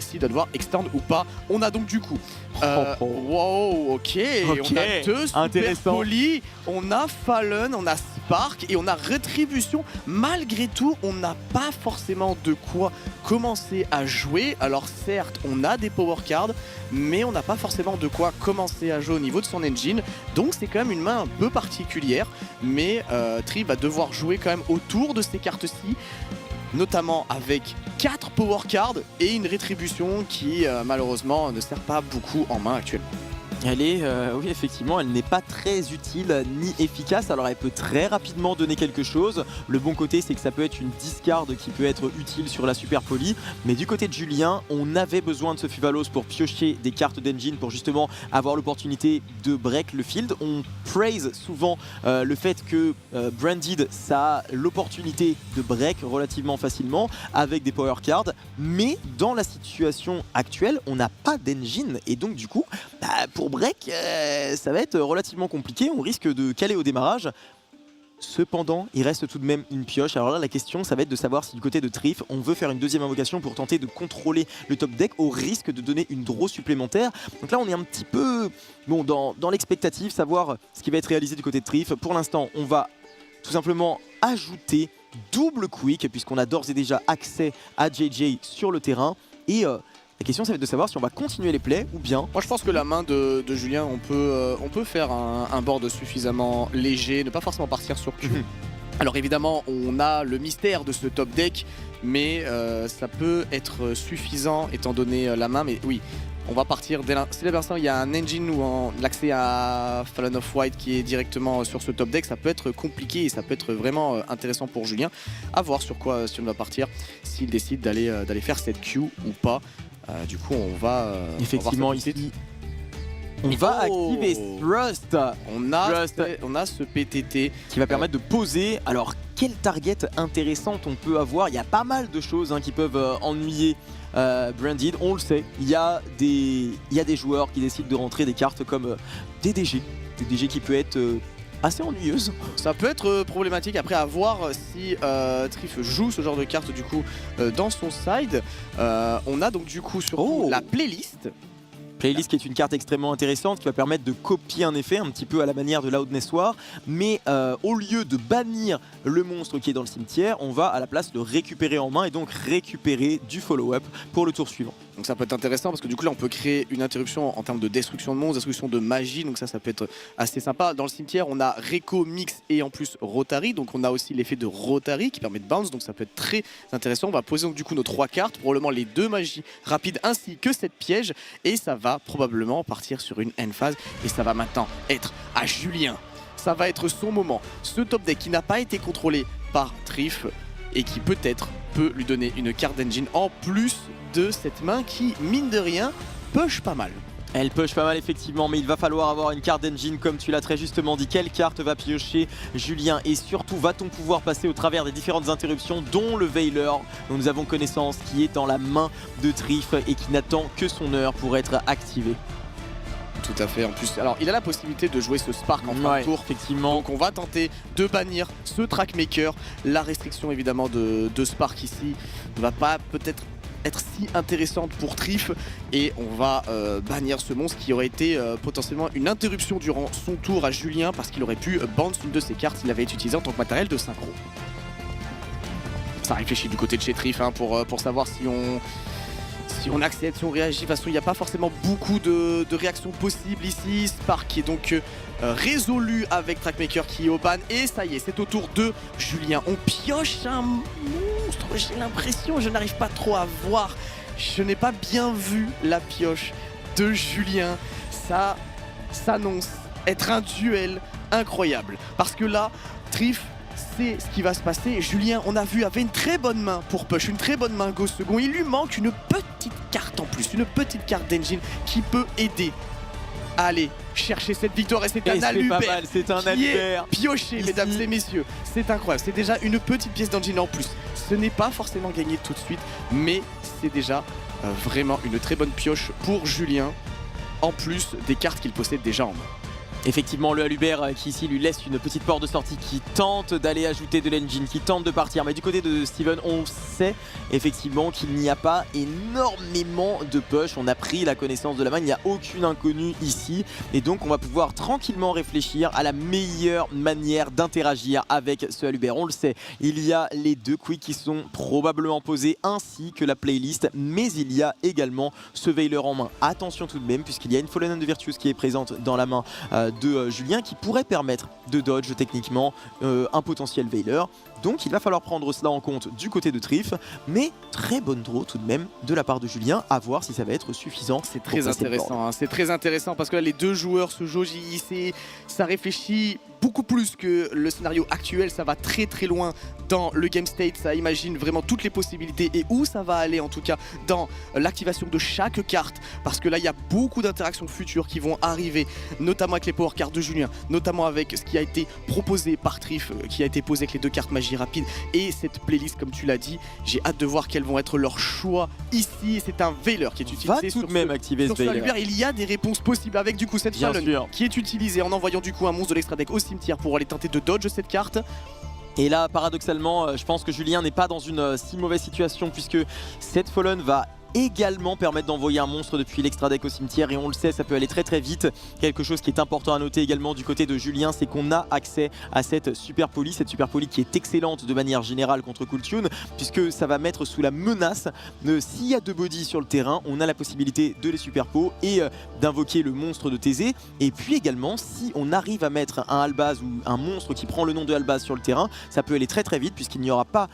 s'il doit devoir extend ou pas. On a donc du coup wow, ok, on a 2 super polis, on a Fallen, on a Spark et on a Rétribution. Malgré tout, on n'a pas forcément de quoi commencer à jouer. Alors certes, on a des power cards, mais on n'a pas forcément de quoi commencer à jouer au niveau de son engine. Donc c'est quand même une main un peu particulière, mais Trif va devoir jouer quand même autour de ces cartes-ci, notamment avec 4 power cards et une rétribution qui malheureusement ne sert pas beaucoup en main actuellement. Elle est, oui effectivement, elle n'est pas très utile ni efficace, alors elle peut très rapidement donner quelque chose. Le bon côté c'est que ça peut être une discard qui peut être utile sur la Super Poly, mais du côté de Julien, on avait besoin de ce Fuvalos pour piocher des cartes d'engine pour justement avoir l'opportunité de break le field. On praise souvent le fait que Branded ça a l'opportunité de break relativement facilement avec des power cards, mais dans la situation actuelle, on n'a pas d'engine et donc du coup, pour break, ça va être relativement compliqué, on risque de caler au démarrage. Cependant, il reste tout de même une pioche. Alors là, la question, ça va être de savoir si du côté de Trif, on veut faire une deuxième invocation pour tenter de contrôler le top deck au risque de donner une draw supplémentaire. Donc là, on est un petit peu dans l'expectative, savoir ce qui va être réalisé du côté de Trif. Pour l'instant, on va tout simplement ajouter double quick, puisqu'on a d'ores et déjà accès à JJ sur le terrain. Et la question, ça va être de savoir si on va continuer les plays ou bien... Moi je pense que la main de Julien, on peut faire un board suffisamment léger, ne pas forcément partir sur Q. Alors évidemment, on a le mystère de ce top deck, mais ça peut être suffisant étant donné la main. Mais oui, on va partir dès l'instant. Il y a un engine ou l'accès à Fallen of White qui est directement sur ce top deck. Ça peut être compliqué et ça peut être vraiment intéressant pour Julien. À voir sur quoi si on va partir, s'il décide d'aller faire cette Q ou pas. Du coup, on va. Effectivement, ici, on va activer Thrust. On a ce PTT qui va permettre de poser. Alors, quelle target intéressante on peut avoir? Il y a pas mal de choses qui peuvent ennuyer Branded. On le sait. Il y a des joueurs qui décident de rentrer des cartes comme DDG. DDG qui peut être assez ennuyeuse. Ça peut être problématique après à voir si Trif joue ce genre de carte du coup dans son side. On a donc du coup sur la playlist. Playlist qui est une carte extrêmement intéressante qui va permettre de copier un effet un petit peu à la manière de Loudness War, mais au lieu de bannir le monstre qui est dans le cimetière, on va à la place le récupérer en main et donc récupérer du follow-up pour le tour suivant. Donc ça peut être intéressant parce que du coup là on peut créer une interruption en termes de destruction de monstres, destruction de magie, donc ça peut être assez sympa. Dans le cimetière on a Reco, Mix et en plus Rotary, donc on a aussi l'effet de Rotary qui permet de bounce, donc ça peut être très intéressant. On va poser donc du coup nos 3 cartes, probablement les 2 magies rapides ainsi que cette piège, et ça va probablement partir sur une end phase et ça va maintenant être à Julien. Ça va être son moment. Ce top deck qui n'a pas été contrôlé par Trif et qui peut-être peut lui donner une carte d'engine en plus de cette main qui, mine de rien, push pas mal. Elle push pas mal effectivement, mais il va falloir avoir une carte d'engine comme tu l'as très justement dit. Quelle carte va piocher Julien et surtout va-t-on pouvoir passer au travers des différentes interruptions dont le Veiler dont nous avons connaissance qui est dans la main de Trif et qui n'attend que son heure pour être activé. Tout à fait, en plus, alors il a la possibilité de jouer ce Spark en fin de tour, effectivement. Donc on va tenter de bannir ce Trackmaker. La restriction évidemment de Spark ici ne va pas peut-être être si intéressante pour Trif et on va bannir ce monstre qui aurait été potentiellement une interruption durant son tour à Julien parce qu'il aurait pu bounce une de ses cartes qu'il avait utilisée en tant que matériel de synchro. Ça réfléchit du côté de chez Trif pour savoir si on accepte, si on réagit. De toute façon, il n'y a pas forcément beaucoup de réactions possibles ici. Spark qui est donc résolu avec Trackmaker qui est au ban. Et ça y est, c'est au tour de Julien. On pioche un monstre, j'ai l'impression, je n'arrive pas trop à voir. Je n'ai pas bien vu la pioche de Julien. Ça s'annonce être un duel incroyable. Parce que là, Trif, c'est ce qui va se passer. Julien, on a vu, avait une très bonne main pour push, une très bonne main Ghost second. Il lui manque une petite carte en plus, une petite carte d'engine qui peut aider à aller chercher cette victoire. Et c'est un Alubert c'est un Alubert pioché, ici. Mesdames et messieurs. C'est incroyable, c'est déjà une petite pièce d'engine en plus. Ce n'est pas forcément gagné tout de suite, mais c'est déjà vraiment une très bonne pioche pour Julien, en plus des cartes qu'il possède déjà en main. Effectivement, le Alubert qui ici lui laisse une petite porte de sortie, qui tente d'aller ajouter de l'engine, qui tente de partir. Mais du côté de Steven, on sait effectivement qu'il n'y a pas énormément de push. On a pris la connaissance de la main, il n'y a aucune inconnue ici. Et donc on va pouvoir tranquillement réfléchir à la meilleure manière d'interagir avec ce Alubert. On le sait, il y a les 2 quicks qui sont probablement posés, ainsi que la playlist. Mais il y a également ce Veiler en main. Attention tout de même, puisqu'il y a une Fallen and the Virtuous qui est présente dans la main de Julien qui pourrait permettre de dodge techniquement un potentiel Veiler. Donc il va falloir prendre cela en compte du côté de Trif, mais très bonne draw tout de même de la part de Julien, à voir si ça va être suffisant. C'est très intéressant, hein. C'est très intéressant parce que là les deux joueurs se jaugent, ça réfléchit beaucoup plus que le scénario actuel, ça va très très loin dans le game state, ça imagine vraiment toutes les possibilités et où ça va aller en tout cas dans l'activation de chaque carte, parce que là il y a beaucoup d'interactions futures qui vont arriver, notamment avec les power cards de Julien, notamment avec ce qui a été proposé par Trif, qui a été posé avec les deux cartes magie rapide et cette playlist comme tu l'as dit. J'ai hâte de voir quels vont être leurs choix ici. C'est un Veiler qui est utilisé. Va tout de même activer ce Veiler. Il y a des réponses possibles avec du coup cette Fallon qui est utilisée en envoyant du coup un monstre de l'extra deck au cimetière pour aller tenter de dodge cette carte. Et là, paradoxalement, je pense que Julien n'est pas dans une si mauvaise situation puisque cette Fallen va également permettre d'envoyer un monstre depuis l'extra deck au cimetière et on le sait, ça peut aller très très vite. Quelque chose qui est important à noter également du côté de Julien, c'est qu'on a accès à cette super poly qui est excellente de manière générale contre Cooltune, puisque ça va mettre sous la menace s'il y a deux bodies sur le terrain, on a la possibilité de les superpo et d'invoquer le monstre de Thésée. Et puis également, si on arrive à mettre un Albaz ou un monstre qui prend le nom de Albaz sur le terrain, ça peut aller très très vite puisqu'il n'y aura pas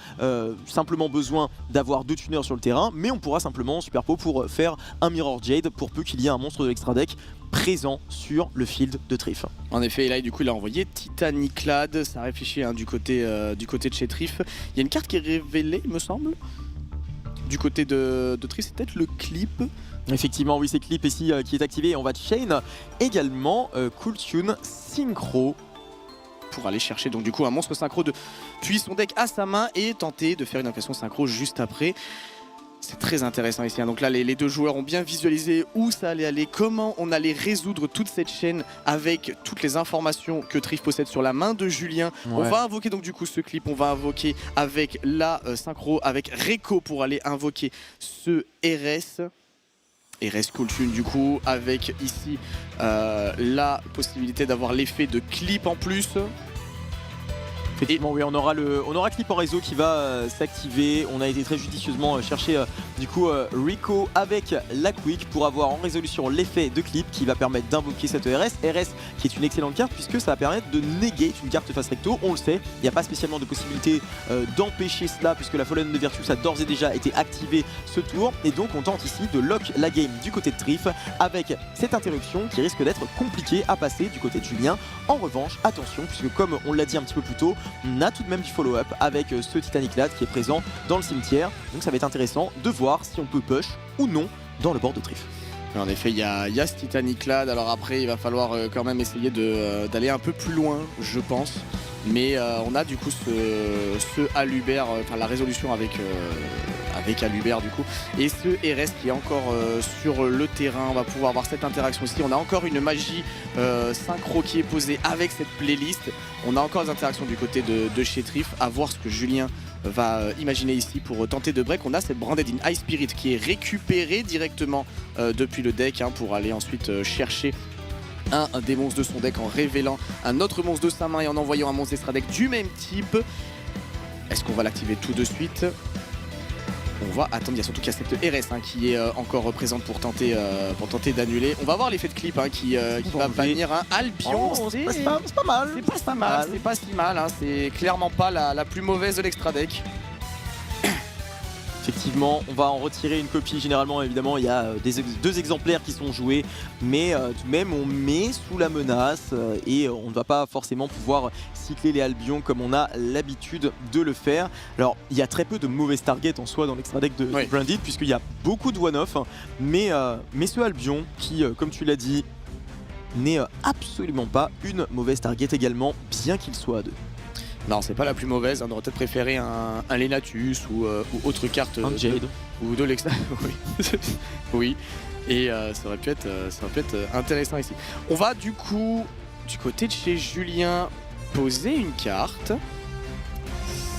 simplement besoin d'avoir deux tuneurs sur le terrain, mais on pourra simplement superpo pour faire un Mirror Jade pour peu qu'il y ait un monstre de l'extra deck présent sur le field de Trif. En effet, et là du coup il a envoyé Titaniclad, ça réfléchit hein, du côté de chez Trif. Il y a une carte qui est révélée il me semble. Du côté de Trif, c'est peut-être le clip. Effectivement oui, c'est clip ici qui est activé et on va chain également Cooltune Synchro pour aller chercher donc du coup un monstre synchro depuis son deck à sa main et tenter de faire une invocation synchro juste après. C'est très intéressant ici, hein. Donc là les deux joueurs ont bien visualisé où ça allait aller, comment on allait résoudre toute cette chaîne avec toutes les informations que Trif possède sur la main de Julien. Ouais. On va invoquer donc du coup ce clip, on va invoquer avec la synchro, avec Reiko pour aller invoquer ce RS. RS Cooltune du coup avec ici la possibilité d'avoir l'effet de clip en plus. Effectivement, oui, on aura clip en réseau qui va s'activer. On a été très judicieusement chercher du coup Reiko avec la Quick pour avoir en résolution l'effet de clip qui va permettre d'invoquer cette RS. RS qui est une excellente carte puisque ça va permettre de negate une carte face recto. On le sait, il n'y a pas spécialement de possibilité d'empêcher cela puisque la Fallen de Virtus a d'ores et déjà été activée ce tour. Et donc on tente ici de lock la game du côté de Trif avec cette interruption qui risque d'être compliquée à passer du côté de Julien. En revanche, attention puisque comme on l'a dit un petit peu plus tôt, on a tout de même du follow-up avec ce Titaniclad qui est présent dans le cimetière. Donc ça va être intéressant de voir si on peut push ou non dans le board de Trif. En effet, il y a ce Titaniclad. Alors après, il va falloir quand même essayer d'aller un peu plus loin, je pense. Mais on a du coup ce Aluber, enfin la résolution avec Aluber du coup. Et ce RS qui est encore sur le terrain. On va pouvoir avoir cette interaction ici. On a encore une magie synchro qui est posée avec cette playlist. On a encore des interactions du côté de chez Trif. À voir ce que Julien va imaginer ici pour tenter de break. On a cette Branded in High Spirit qui est récupérée directement depuis le deck hein, pour aller ensuite chercher un des monstres de son deck en révélant un autre monstre de sa main et en envoyant un monstre extra deck du même type. Est-ce qu'on va l'activer tout de suite? On va attendre, il y a surtout qu'il y a cette RS hein, qui est encore présente pour tenter d'annuler. On va voir l'effet de clip hein, qui va bannir un Albion. Oh, c'est pas mal. C'est pas si mal, hein. C'est clairement pas la plus mauvaise de l'extra deck. Effectivement, on va en retirer une copie. Généralement, évidemment, il y a deux exemplaires qui sont joués, mais tout de même, on met sous la menace et on ne va pas forcément pouvoir cycler les Albions comme on a l'habitude de le faire. Alors, il y a très peu de mauvaises targets en soi dans l'extra deck de Branded, puisqu'il y a beaucoup de one-off, mais ce Albion qui, comme tu l'as dit, n'est absolument pas une mauvaise target également, bien qu'il soit à deux. Non, c'est pas la plus mauvaise, on aurait peut-être préféré un Lenatus ou autre carte. Un Jade. Ou de l'extra. Oui. Oui. Et ça aurait pu être intéressant ici. On va du coup, du côté de chez Julien, poser une carte.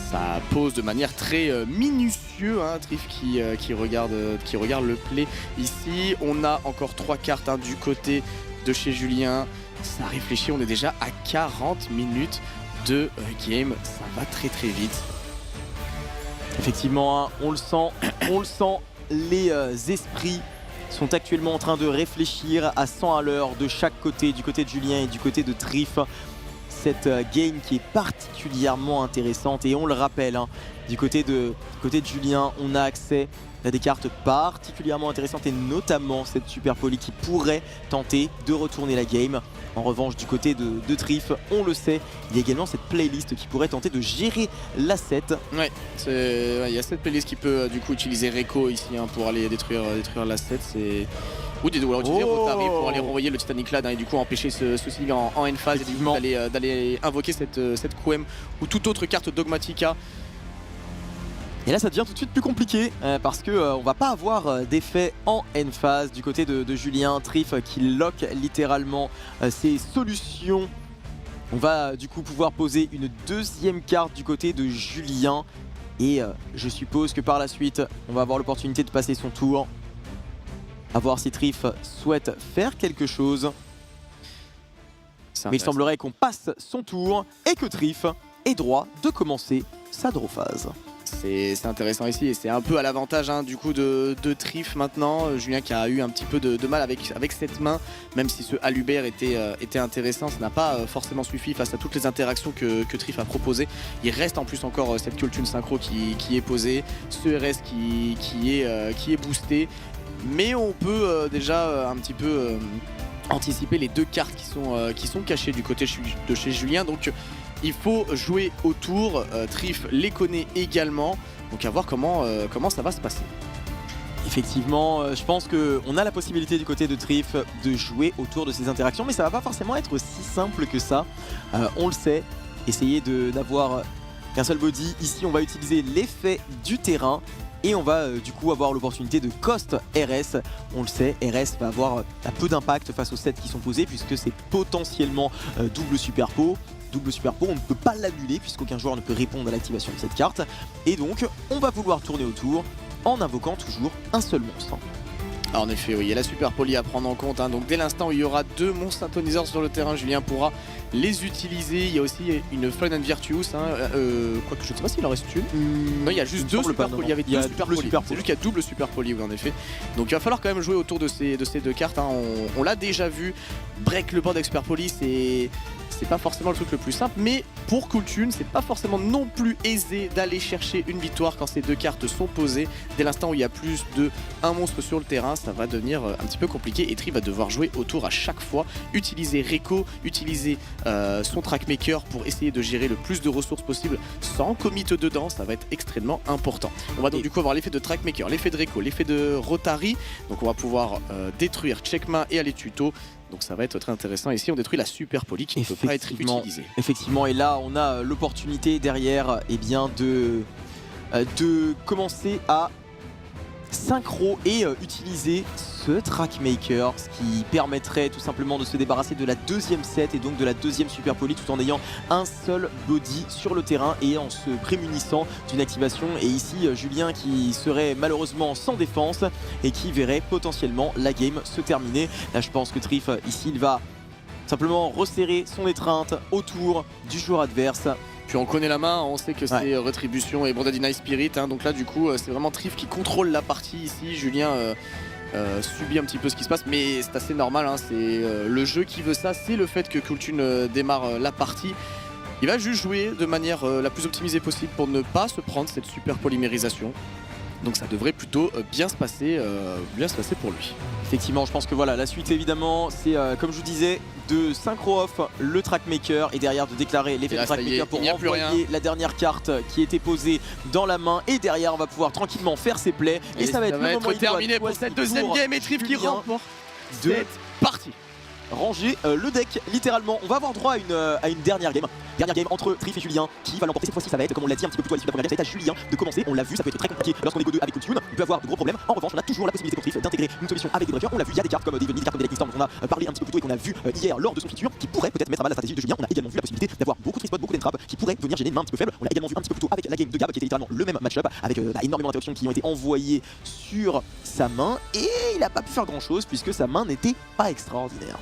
Ça pose de manière très minutieuse, hein, Trif qui regarde le play ici. On a encore 3 cartes hein, du côté de chez Julien. Ça réfléchit, on est déjà à 40 minutes de game, ça va très très vite. Effectivement, hein, on le sent, les esprits sont actuellement en train de réfléchir à 100 à l'heure de chaque côté, du côté de Julien et du côté de Trif. Cette game qui est particulièrement intéressante et on le rappelle, hein, du côté de Julien, on a accès à des cartes particulièrement intéressantes et notamment cette Super Poly qui pourrait tenter de retourner la game. En revanche, du côté de Trif, on le sait, il y a également cette playlist qui pourrait tenter de gérer l'asset. Ouais, il y a cette playlist qui peut du coup utiliser Reiko ici hein, pour aller détruire l'asset. Ou alors utiliser Rotary pour aller renvoyer le Titanic Lad et du coup empêcher ce Sig en end phase et du coup d'aller invoquer cette Quem ou toute autre carte Dogmatica. Et là ça devient tout de suite plus compliqué parce que on va pas avoir d'effet en end phase du côté de Julien. Trif qui lock littéralement ses solutions. On va du coup pouvoir poser une deuxième carte du côté de Julien et je suppose que par la suite on va avoir l'opportunité de passer son tour. À voir si Trif souhaite faire quelque chose. Mais il semblerait qu'on passe son tour et que Trif ait droit de commencer sa draw phase. C'est intéressant ici et c'est un peu à l'avantage hein, du coup de Trif maintenant. Julien qui a eu un petit peu de mal avec cette main, même si ce Alubert était intéressant, ça n'a pas forcément suffi face à toutes les interactions que Trif a proposées. Il reste en plus encore cette Kultune synchro qui est posée, ce RS qui est boosté. Mais on peut déjà un petit peu anticiper les deux cartes qui sont cachées du côté de chez Julien. Donc il faut jouer autour. Trif les connaît également. Donc à voir comment ça va se passer. Effectivement, je pense qu'on a la possibilité du côté de Trif de jouer autour de ces interactions. Mais ça va pas forcément être aussi simple que ça. On le sait, essayer d'avoir qu'un seul body. Ici on va utiliser l'effet du terrain. Et on va du coup avoir l'opportunité de cost RS. On le sait, RS va avoir un peu d'impact face aux sets qui sont posés puisque c'est potentiellement double superpo. Double superpo, on ne peut pas l'annuler puisqu'aucun joueur ne peut répondre à l'activation de cette carte. Et donc, on va vouloir tourner autour en invoquant toujours un seul monstre. Alors en effet, oui, il y a la Super Poly à prendre en compte. Hein. Donc dès l'instant où il y aura deux monstres synthoniseurs sur le terrain, Julien pourra les utiliser. Il y a aussi une Fun and Virtuous. Hein. Quoique je ne sais pas s'il en reste une. Non, il y a juste deux Super Poly. Il y avait deux Super Poly. C'est juste qu'il y a double Super Poly, oui, en effet. Donc il va falloir quand même jouer autour de ces deux cartes. Hein. On l'a déjà vu. Break le board avec Super Poly, c'est pas forcément le truc le plus simple, mais pour Kultune, c'est pas forcément non plus aisé d'aller chercher une victoire quand ces deux cartes sont posées. Dès l'instant où il y a plus d'un monstre sur le terrain, ça va devenir un petit peu compliqué et Trif va devoir jouer autour à chaque fois, utiliser Reiko, utiliser son Trackmaker pour essayer de gérer le plus de ressources possible sans commit dedans, ça va être extrêmement important. On va donc du coup avoir l'effet de Trackmaker, l'effet de Reiko, l'effet de Rotary, donc on va pouvoir détruire Checkma et aller tuto. Donc ça va être très intéressant. Ici on détruit la Super Poly qui ne peut pas être utilisée. Effectivement, et là on a l'opportunité derrière bien de commencer à synchro et utiliser ce Trackmaker, ce qui permettrait tout simplement de se débarrasser de la deuxième set et donc de la deuxième Super Poly tout en ayant un seul body sur le terrain et en se prémunissant d'une activation. Et ici Julien qui serait malheureusement sans défense et qui verrait potentiellement la game se terminer. Là je pense que Trif ici il va simplement resserrer son étreinte autour du joueur adverse. Puis on connaît la main, on sait que c'est Rétribution et Brother Deny Spirit, hein, donc là du coup c'est vraiment Trif qui contrôle la partie ici. Julien subit un petit peu ce qui se passe, mais c'est assez normal, hein, c'est le jeu qui veut ça, c'est le fait que Kultune démarre la partie. Il va juste jouer de manière la plus optimisée possible pour ne pas se prendre cette super polymérisation. Donc ça devrait plutôt bien se passer pour lui. Effectivement, je pense que voilà, la suite évidemment, c'est comme je vous disais, de synchro off le Trackmaker et derrière de déclarer l'effet de Trackmaker pour envoyer la dernière carte qui était posée dans la main. Et derrière, on va pouvoir tranquillement faire ses plays. Et ça va être terminé pour cette deuxième game et Trif qui remporte cette partie. Ranger le deck littéralement. On va avoir droit à une dernière game. Dernière game entre Trif et Julien. Qui va l'emporter cette fois-ci? Ça va être, comme on l'a dit un petit peu plus tôt à l'issue de la première game, ça va être à Julien de commencer. On l'a vu, ça peut être très compliqué lorsqu'on est go 2 avec Kultune. Il peut avoir de gros problèmes. En revanche, on a toujours la possibilité pour Trif d'intégrer une solution avec des breakers. On l'a vu, il y a des cartes comme des cartes comme des Storm dont on a parlé un petit peu plus tôt et qu'on a vu hier lors de son feature qui pourrait peut-être mettre à mal la stratégie de Julien. On a également vu la possibilité d'avoir beaucoup de spot, beaucoup d'entrap qui pourrait venir gêner une main un petit peu faible. On l'a également vu un petit peu plus tôt avec la game de Gab qui était littéralement le même match-up avec énormément d'interruptions qui ont été envoyées sur sa main et il a pas pu faire grand chose puisque sa main n'était pas extraordinaire.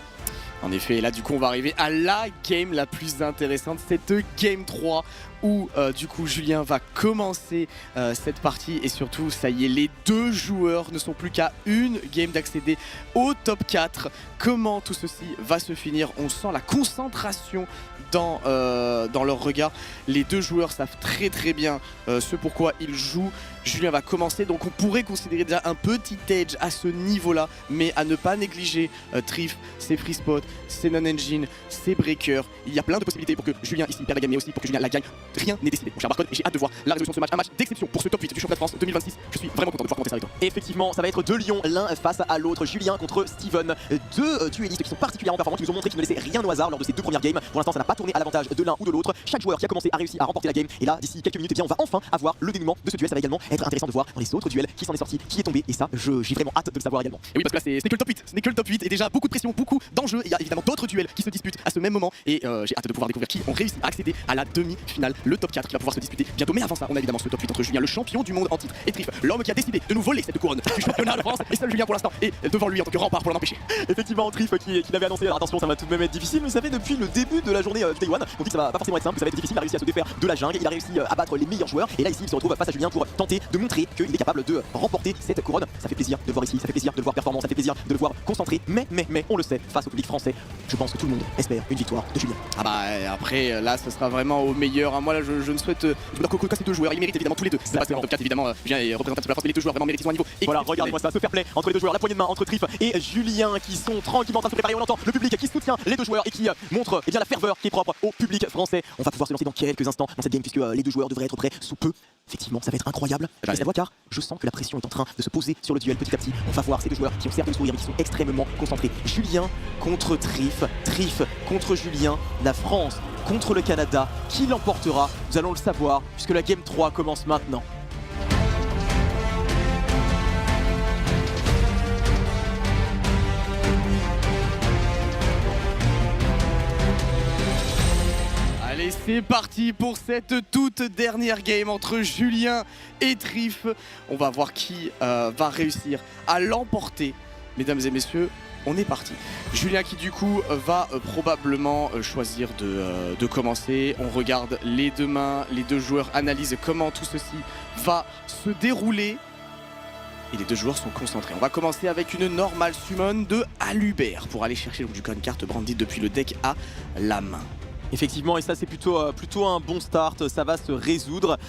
En effet, là du coup on va arriver à la game la plus intéressante, cette game 3 où du coup Julien va commencer cette partie et surtout ça y est, les deux joueurs ne sont plus qu'à une game d'accéder au top 4. Comment tout ceci va se finir? On sent la concentration dans leur regard. Les deux joueurs savent très bien ce pourquoi ils jouent. Julien va commencer, donc on pourrait considérer déjà un petit edge à ce niveau-là, mais à ne pas négliger Trif, ses free spots, ses non-engine, ses breakers. Il y a plein de possibilités pour que Julien ici perde la game, mais aussi pour que Julien la gagne. Rien n'est décidé, mon cher Barcode, et j'ai hâte de voir la résolution de ce match. Un match d'exception pour ce top 8 du championnat de France 2026. Je suis vraiment content de pouvoir commenter ça avec toi. Effectivement, ça va être deux lions, l'un face à l'autre. Julien contre Steven, deux duellistes qui sont particulièrement performants, qui nous ont montré qu'ils ne laissaient rien au hasard lors de ces deux premières games. Pour l'instant, ça n'a pas tourné à l'avantage de l'un ou de l'autre. Chaque joueur qui a commencé a réussi à remporter la game, et là, d'ici quelques minutes, eh bien, on va enfin avoir le dénouement de ce duel. Ça va également être intéressant de voir dans les autres duels qui s'en est sorti, qui est tombé, et ça, j'ai vraiment hâte de le savoir également. Et oui, parce que là, ce n'est que le top 8, ce n'est que le top 8, et déjà beaucoup de pression, beaucoup d'enjeux. Il y a évidemment d'autres duels qui se disputent à ce même moment, et j'ai hâte de pouvoir découvrir qui ont réussi à accéder à la demi-finale, le top 4 qui va pouvoir se disputer bientôt. Mais avant ça, on a évidemment ce top 8 entre Julien, le champion du monde en titre, et Trif, l'homme qui a décidé de nous voler cette couronne du championnat de France, et seul Julien pour l'instant est devant lui en tant que rempart pour l'en empêcher. Effectivement, Trif qui l'avait annoncé, alors attention, ça va tout de même être difficile, mais ça fait depuis le début de la journée Day One, on dit que ça va pas forcément être simple, ça va être difficile. Il a réussi à se défaire de la jungle, il a réussi à battre les meilleurs joueurs, et là ici il se retrouve face à Julien pour tenter de montrer qu'il est capable de remporter cette couronne. Ça fait plaisir de le voir ici, ça fait plaisir de le voir performant, ça fait plaisir de le voir concentré, mais on le sait, face au public français, je pense que tout le monde espère une victoire de Julien. Ah bah après là ce sera vraiment au meilleur, hein. Moi là je ne souhaite que ces deux joueurs, ils méritent évidemment tous les deux. C'est pas en top 4 évidemment, Julien représente un petit peu la France, mais les deux joueurs vraiment méritent, ils sont à niveau. Et voilà, regardez-moi ça, ce fair play entre les deux joueurs, la poignée de main entre Trif et Julien qui sont tranquillement en train de se préparer. On entend le public qui soutient les deux joueurs et qui montre la ferveur qui est propre au public français. On va pouvoir se lancer dans quelques instants dans cette game puisque les deux joueurs devraient être prêts sous peu. Effectivement, ça va être incroyable. Je la vois car je sens que la pression est en train de se poser sur le duel petit à petit. On va voir ces deux joueurs qui ont certes le sourire mais qui sont extrêmement concentrés. Julien contre Trif, Trif contre Julien, la France contre le Canada. Qui l'emportera? Nous allons le savoir puisque la game 3 commence maintenant. Allez, c'est parti pour cette toute dernière game entre Julien et Trif. On va voir qui va réussir à l'emporter. Mesdames et messieurs, on est parti. Julien qui du coup va probablement choisir de commencer. On regarde les deux mains, les deux joueurs analysent comment tout ceci va se dérouler. Et les deux joueurs sont concentrés. On va commencer avec une normale summon de Alubert pour aller chercher donc, du con carte brandie depuis le deck à la main. Effectivement, et ça c'est plutôt un bon start, ça va se résoudre.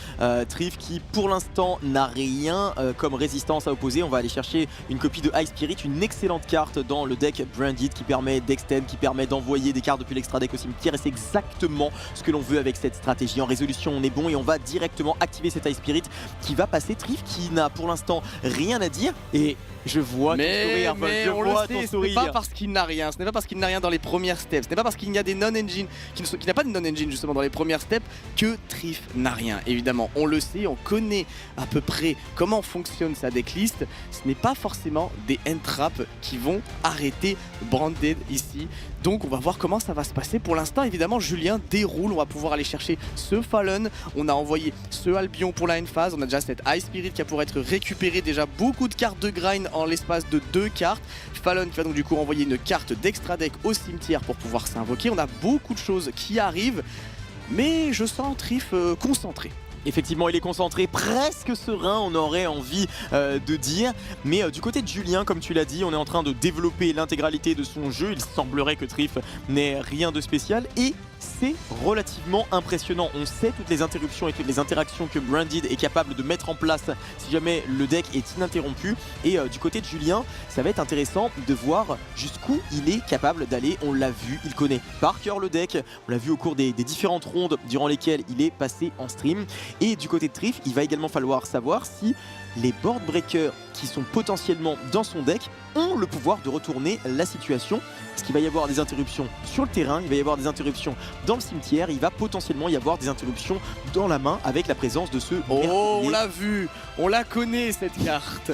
Trif qui pour l'instant n'a rien comme résistance à opposer. On va aller chercher une copie de High Spirit, une excellente carte dans le deck Branded qui permet d'extend, qui permet d'envoyer des cartes depuis l'extra deck au cimetière, et c'est exactement ce que l'on veut avec cette stratégie. En résolution on est bon et on va directement activer cette High Spirit qui va passer. Trif qui n'a pour l'instant rien à dire, et je vois ton sourire, je vois ton sourire. Ce n'est pas parce qu'il n'a rien, ce n'est pas parce qu'il n'a rien dans les premières steps, ce n'est pas parce qu'il y a des non-engine, qu'il n'a pas de non-engine justement dans les premières steps que Trif n'a rien. Évidemment, on le sait, on connaît à peu près comment fonctionne sa decklist. Ce n'est pas forcément des end traps qui vont arrêter Branded ici. Donc on va voir comment ça va se passer. Pour l'instant, évidemment, Julien déroule. On va pouvoir aller chercher ce Fallen. On a envoyé ce Albion pour la end phase. On a déjà cette High Spirit qui a pour être récupérée. Déjà beaucoup de cartes de grind en l'espace de 2 cartes. Fallen qui va donc du coup envoyer une carte d'extra deck au cimetière pour pouvoir s'invoquer. On a beaucoup de choses qui arrivent, mais je sens Trif concentré. Effectivement, il est concentré, presque serein, on aurait envie de dire. Mais du côté de Julien, comme tu l'as dit, on est en train de développer l'intégralité de son jeu. Il semblerait que Trif n'ait rien de spécial et c'est relativement impressionnant. On sait toutes les interruptions et toutes les interactions que Branded est capable de mettre en place si jamais le deck est ininterrompu. Et du côté de Julien, ça va être intéressant de voir jusqu'où il est capable d'aller. On l'a vu, il connaît par cœur le deck. On l'a vu au cours des différentes rondes durant lesquelles il est passé en stream. Et du côté de Trif, il va également falloir savoir si les board breakers qui sont potentiellement dans son deck ont le pouvoir de retourner la situation. Parce qu'il va y avoir des interruptions sur le terrain, il va y avoir des interruptions dans le cimetière, il va potentiellement y avoir des interruptions dans la main avec la présence de ce... Oh, on l'a vu, on la connaît cette carte.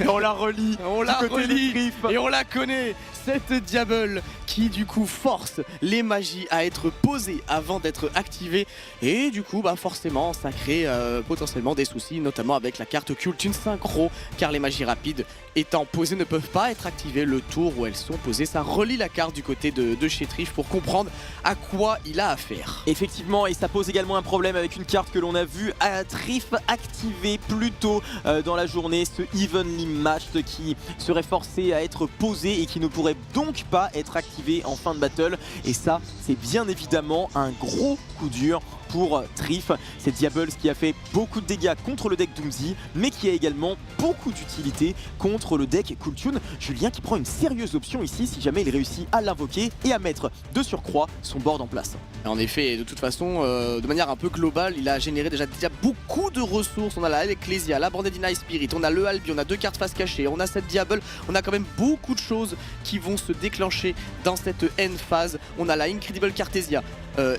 On la relie, et on la connaît. Cette Diable qui du coup force les magies à être posées avant d'être activées et du coup forcément ça crée potentiellement des soucis, notamment avec la carte Kultune Synchro, car les magies rapides étant posées ne peuvent pas être activées le tour où elles sont posées. Ça relie la carte du côté de chez Trif pour comprendre à quoi il a affaire. Effectivement, et ça pose également un problème avec une carte que l'on a vu à Trif activer plus tôt dans la journée, ce Evenly Matched qui serait forcé à être posé et qui ne pourrait donc pas être activé en fin de battle. Et ça, c'est bien évidemment un gros coup dur pour Trif. C'est Diables qui a fait beaucoup de dégâts contre le deck Doomsday, mais qui a également beaucoup d'utilité contre le deck Kultune. Julien qui prend une sérieuse option ici si jamais il réussit à l'invoquer et à mettre de surcroît son board en place. En effet, de toute façon, de manière un peu globale, il a généré déjà beaucoup de ressources. On a la Ecclesia, la Branded Night Spirit, on a le Albi, on a 2 cartes face cachée, on a cette Diable, on a quand même beaucoup de choses qui vont se déclencher dans cette end phase. On a la Incredible Cartesia,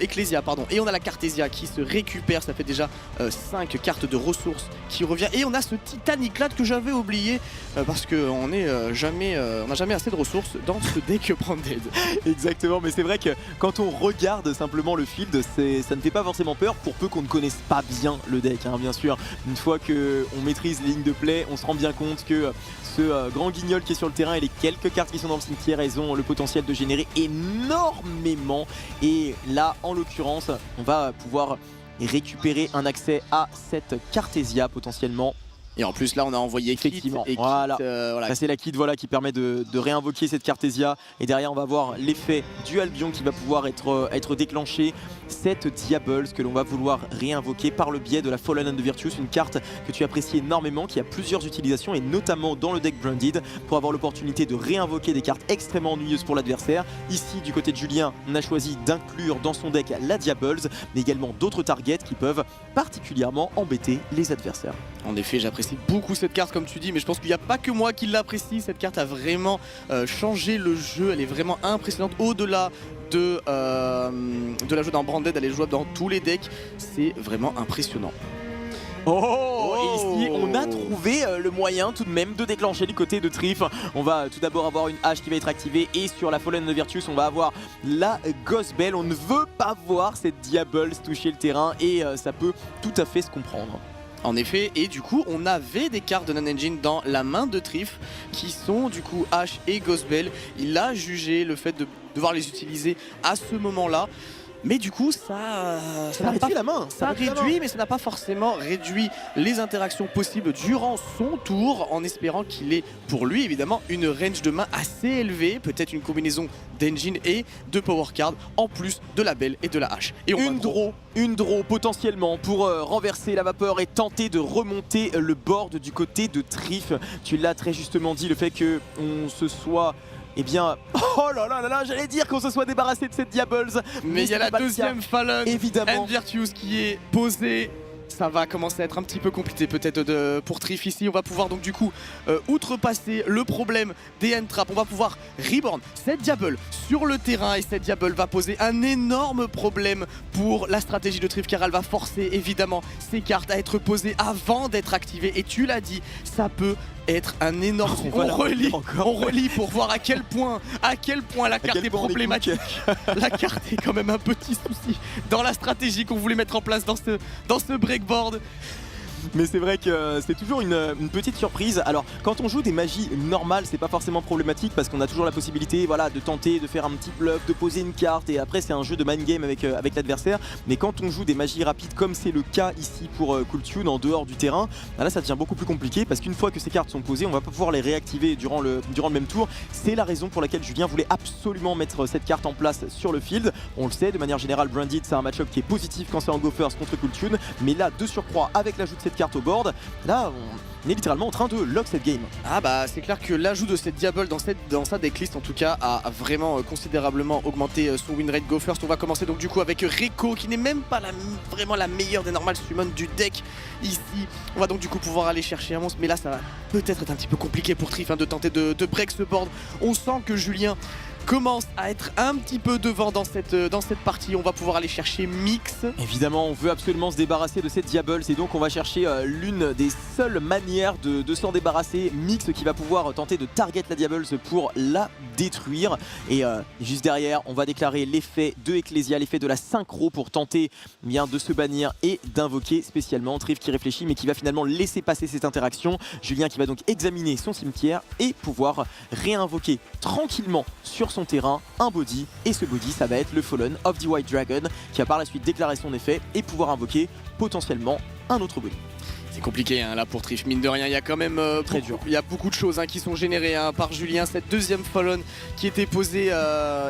Ecclesia pardon, et on a la Cartesia qui se récupère, ça fait déjà 5 cartes de ressources qui revient, et on a ce Titaniclad que j'avais oublié parce qu'on n'a jamais assez de ressources dans ce deck Branded. Exactement, mais c'est vrai que quand on regarde simplement le field, ça ne fait pas forcément peur pour peu qu'on ne connaisse pas bien le deck, bien sûr. Une fois qu'on maîtrise les lignes de play, on se rend bien compte que ce grand guignol qui est sur le terrain et les quelques cartes qui sont dans le cimetière, elles ont le potentiel de générer énormément. Et là, en l'occurrence, on va pouvoir récupérer un accès à cette Cartesia potentiellement. Et en plus là on a envoyé effectivement Kit et voilà. Voilà. Ça c'est la Kit qui permet de réinvoquer cette Cartesia, et derrière on va voir l'effet du Albion qui va pouvoir être déclenché. Cette Diables que l'on va vouloir réinvoquer par le biais de la Fallen and the Virtuous, une carte que tu apprécies énormément, qui a plusieurs utilisations et notamment dans le deck Branded pour avoir l'opportunité de réinvoquer des cartes extrêmement ennuyeuses pour l'adversaire. Ici du côté de Julien, on a choisi d'inclure dans son deck la Diables, mais également d'autres targets qui peuvent particulièrement embêter les adversaires. En effet, j'apprécie beaucoup cette carte comme tu dis, mais je pense qu'il n'y a pas que moi qui l'apprécie. Cette carte a vraiment changé le jeu, elle est vraiment impressionnante. Au-delà de la jouer dans Branded, elle est jouable dans tous les decks, c'est vraiment impressionnant. Et ici on a trouvé le moyen tout de même de déclencher du côté de Trif. On va tout d'abord avoir une hache qui va être activée, et sur la Fallen de Virtus on va avoir la Gospel. On ne veut pas voir cette Diables toucher le terrain, et ça peut tout à fait se comprendre. En effet, et du coup on avait des cartes de Non-Engine dans la main de Trif qui sont du coup H et Gospel. Il a jugé le fait de devoir les utiliser à ce moment là. Mais du coup ça réduit la main. Ça réduit, mais ça n'a pas forcément réduit les interactions possibles durant son tour, en espérant qu'il ait pour lui évidemment une range de main assez élevée, peut-être une combinaison d'engine et de power card en plus de la belle et de la hache. Et une draw potentiellement pour renverser la vapeur et tenter de remonter le board du côté de Trif. Tu l'as très justement dit, le fait qu'on se soit... Eh bien, oh là là là là, j'allais dire qu'on se soit débarrassé de cette Diables. Mais il y a la deuxième Fallen évidemment and Virtuous qui est posée. Ça va commencer à être un petit peu compliqué peut-être pour Trif ici. On va pouvoir donc du coup outrepasser le problème des end traps. On va pouvoir reborn cette Diable sur le terrain, et cette Diable va poser un énorme problème pour la stratégie de Trif, car elle va forcer évidemment ces cartes à être posées avant d'être activées. Et tu l'as dit, ça peut être un énorme... On relit pour voir à quel point la carte est problématique. La carte est quand même un petit souci dans la stratégie qu'on voulait mettre en place dans ce breakboard. Mais c'est vrai que c'est toujours une petite surprise. Alors quand on joue des magies normales, c'est pas forcément problématique parce qu'on a toujours la possibilité de tenter de faire un petit bluff, de poser une carte, et après c'est un jeu de mind game avec l'adversaire. Mais quand on joue des magies rapides comme c'est le cas ici pour Kultune en dehors du terrain, là ça devient beaucoup plus compliqué, parce qu'une fois que ces cartes sont posées, on va pas pouvoir les réactiver durant le même tour. C'est la raison pour laquelle Julien voulait absolument mettre cette carte en place sur le field. On le sait, de manière générale, Branded c'est un match-up qui est positif quand c'est en Gophers contre Kultune, mais là de surcroît avec l'ajout de cette carte au board, là on est littéralement en train de lock cette game. Ah bah c'est clair que l'ajout de cette Diable dans sa decklist en tout cas a vraiment considérablement augmenté son win rate. Go first, on va commencer donc du coup avec Reiko qui n'est même pas vraiment la meilleure des normales summon du deck ici. On va donc du coup pouvoir aller chercher un monstre, mais là ça va peut-être être un petit peu compliqué pour Trif de tenter de break ce board. On sent que Julien commence à être un petit peu devant dans cette partie. On va pouvoir aller chercher Mix. Évidemment, on veut absolument se débarrasser de cette Diables et donc on va chercher l'une des seules manières de s'en débarrasser. Mix qui va pouvoir tenter de target la Diables pour la détruire. Et juste derrière, on va déclarer l'effet de Ecclesia, l'effet de la synchro pour tenter bien de se bannir et d'invoquer spécialement Triff qui réfléchit mais qui va finalement laisser passer cette interaction. Julien qui va donc examiner son cimetière et pouvoir réinvoquer tranquillement sur son terrain un body, et ce body ça va être le Fallen of the White Dragon qui va par la suite déclarer son effet et pouvoir invoquer potentiellement un autre body. C'est compliqué hein, là pour Triff, mine de rien, il y a quand même très dur. Il y a beaucoup de choses hein, qui sont générées hein, par Julien. Cette deuxième Fallen qui était posée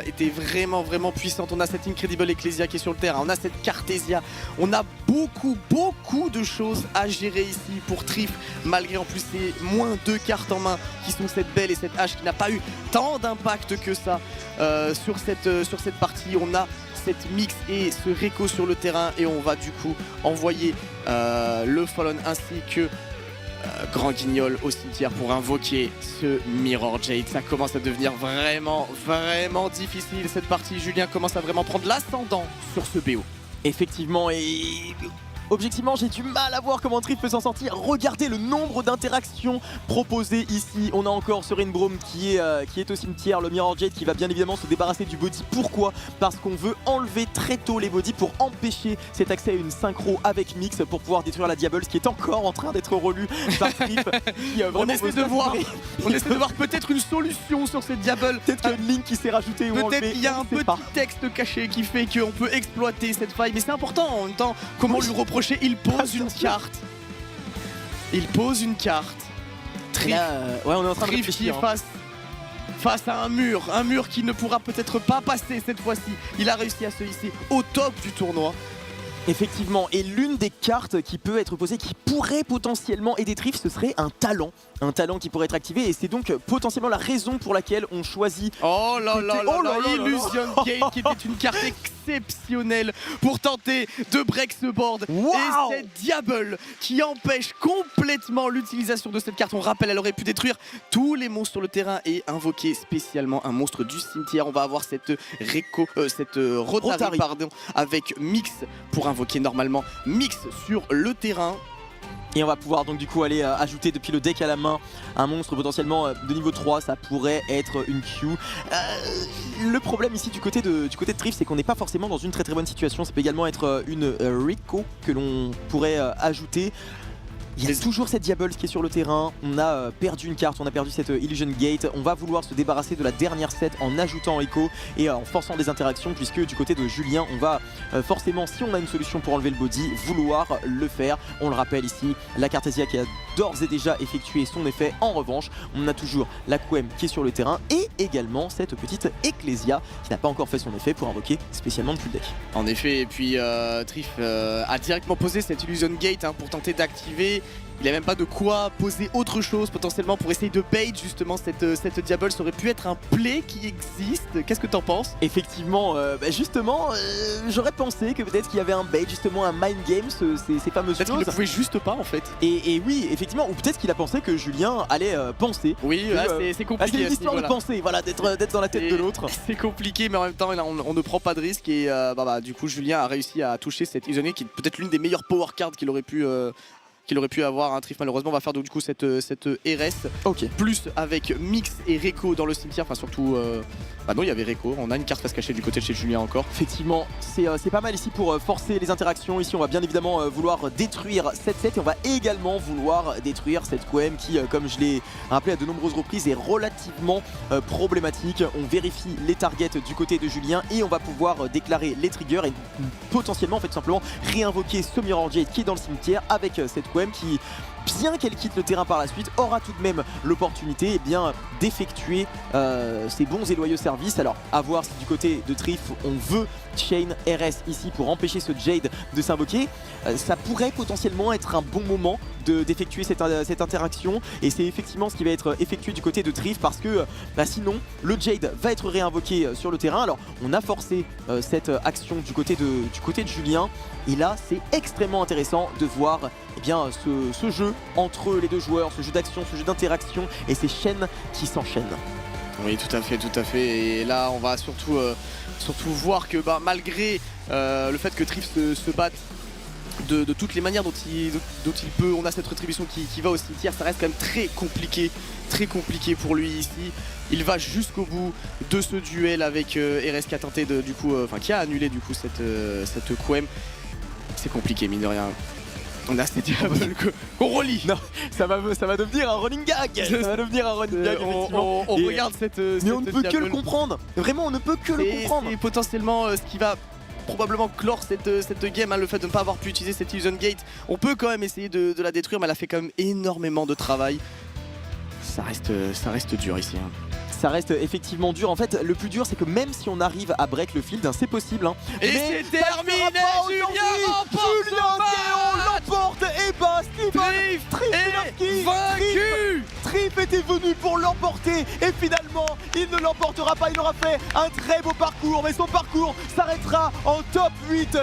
était vraiment puissante. On a cette Incredible Ecclesia qui est sur le terrain, on a cette Cartesia, on a beaucoup de choses à gérer ici pour Triff, malgré en plus ces moins 2 cartes en main qui sont cette Belle et cette Hache qui n'a pas eu tant d'impact que ça sur cette partie. On a cette Mix et ce Reiko sur le terrain et on va du coup envoyer le Fallen ainsi que Grand Guignol au cimetière pour invoquer ce Mirror Jade. Ça commence à devenir vraiment difficile cette partie. Julien commence à vraiment prendre l'ascendant sur ce BO. Effectivement, et objectivement, j'ai du mal à voir comment Triff peut s'en sortir. Regardez le nombre d'interactions proposées ici. On a encore ce Rainbroom qui est au cimetière, le Mirror Jade qui va bien évidemment se débarrasser du body. Pourquoi? Parce qu'on veut enlever très tôt les bodies pour empêcher cet accès à une synchro avec Mix pour pouvoir détruire la Diables qui est encore en train d'être relue par Triff. On essaie de voir peut-être une solution sur cette Diable. Peut-être qu'il y a une ligne qui s'est rajoutée ou enlevée. Peut-être qu'il y a un petit texte caché qui fait qu'on peut exploiter cette faille. Mais c'est important en même temps. Comment lui reprocher? Il pose une carte. Il pose une carte. Triff, ouais, on est en train de Triff réfléchir. Qui est face à un mur qui ne pourra peut-être pas passer cette fois-ci. Il a réussi à se hisser au top du tournoi. Effectivement, et l'une des cartes qui peut être posée, qui pourrait potentiellement aider Triff, ce serait un talent qui pourrait être activé, et c'est donc potentiellement la raison pour laquelle on choisit. Oh là là, Illusion Gate qui était une carte exceptionnelle pour tenter de break ce board. Wow. Et cette Diable qui empêche complètement l'utilisation de cette carte. On rappelle, elle aurait pu détruire tous les monstres sur le terrain et invoquer spécialement un monstre du cimetière. On va avoir cette Rotary avec Mix pour invoquer normalement Mix sur le terrain. Et on va pouvoir donc du coup aller ajouter depuis le deck à la main un monstre potentiellement de niveau 3, ça pourrait être une Q. Le problème ici du côté de Triff, c'est qu'on n'est pas forcément dans une très bonne situation. Ça peut également être une Reiko que l'on pourrait ajouter. Il y a toujours cette Diables qui est sur le terrain, on a perdu une carte, on a perdu cette Illusion Gate, on va vouloir se débarrasser de la dernière set en ajoutant Echo et en forçant des interactions, puisque du côté de Julien on va forcément, si on a une solution pour enlever le body, vouloir le faire. On le rappelle ici, la Cartesia qui a d'ores et déjà effectué son effet. En revanche, on a toujours la Quem qui est sur le terrain et également cette petite Ecclesia qui n'a pas encore fait son effet pour invoquer spécialement depuis le deck. En effet, et puis Triff a directement posé cette Illusion Gate pour tenter d'activer. Il n'a même pas de quoi poser autre chose potentiellement pour essayer de bait justement cette Diable. Ça aurait pu être un play qui existe. Qu'est-ce que t'en penses? Effectivement, justement, j'aurais pensé que peut-être qu'il y avait un bait, justement un mind game, ces fameuses choses. Peut-être qu'il ne pouvait juste pas en fait. Et oui, effectivement, ou peut-être qu'il a pensé que Julien allait penser. Oui, c'est compliqué. C'est une histoire de penser, voilà, d'être dans la tête de l'autre. C'est compliqué, mais en même temps, là, on ne prend pas de risque. Et du coup, Julien a réussi à toucher cette Isonée qui est peut-être l'une des meilleures power cards qu'il aurait pu avoir. Un Triff malheureusement va faire donc du coup cette RS plus avec Mix et Reiko dans le cimetière, enfin surtout non, il y avait Reiko, on a une carte face cachée du côté de chez Julien encore. Effectivement, c'est pas mal ici pour forcer les interactions. Ici on va bien évidemment vouloir détruire cette set et on va également vouloir détruire cette Quem qui, comme je l'ai rappelé à de nombreuses reprises, est relativement problématique. On vérifie les targets du côté de Julien et on va pouvoir déclarer les triggers et potentiellement en fait simplement réinvoquer ce Mirror Jade qui est dans le cimetière avec cette Quem qui, bien qu'elle quitte le terrain par la suite, aura tout de même l'opportunité d'effectuer ses bons et loyaux services. Alors à voir si du côté de Triff on veut chain RS ici pour empêcher ce Jade de s'invoquer. Ça pourrait potentiellement être un bon moment d'effectuer cette interaction et c'est effectivement ce qui va être effectué du côté de Triff parce que sinon le Jade va être réinvoqué sur le terrain. Alors on a forcé cette action du côté de Julien et là c'est extrêmement intéressant de voir ce jeu entre les deux joueurs, ce jeu d'action, ce jeu d'interaction et ces chaînes qui s'enchaînent. Oui, tout à fait. Et là, on va surtout voir que malgré le fait que Triff se batte de toutes les manières dont il peut, on a cette rétribution qui va au cimetière, ça reste quand même très compliqué pour lui ici. Il va jusqu'au bout de ce duel avec RS qui a tenté qui a annulé du coup cette Quem. C'est compliqué mine de rien. On a cette diable qu'on relie. Non, ça va devenir un running gag. Ça va devenir un running gag. On regarde cette. Mais on ne peut que le comprendre. Vraiment, on ne peut que le comprendre. C'est potentiellement ce qui va probablement clore cette game, hein, le fait de ne pas avoir pu utiliser cette Illusion Gate. On peut quand même essayer de la détruire, mais elle a fait quand même énormément de travail. Ça reste dur ici. Hein. Ça reste effectivement dur. En fait, le plus dur, c'est que même si on arrive à break le field, c'est possible. Hein. Et c'est terminé. Julien l'emporte et basta. Triff vaincu. Triff était venu pour l'emporter et finalement, il ne l'emportera pas. Il aura fait un très beau parcours, mais son parcours s'arrêtera en top 8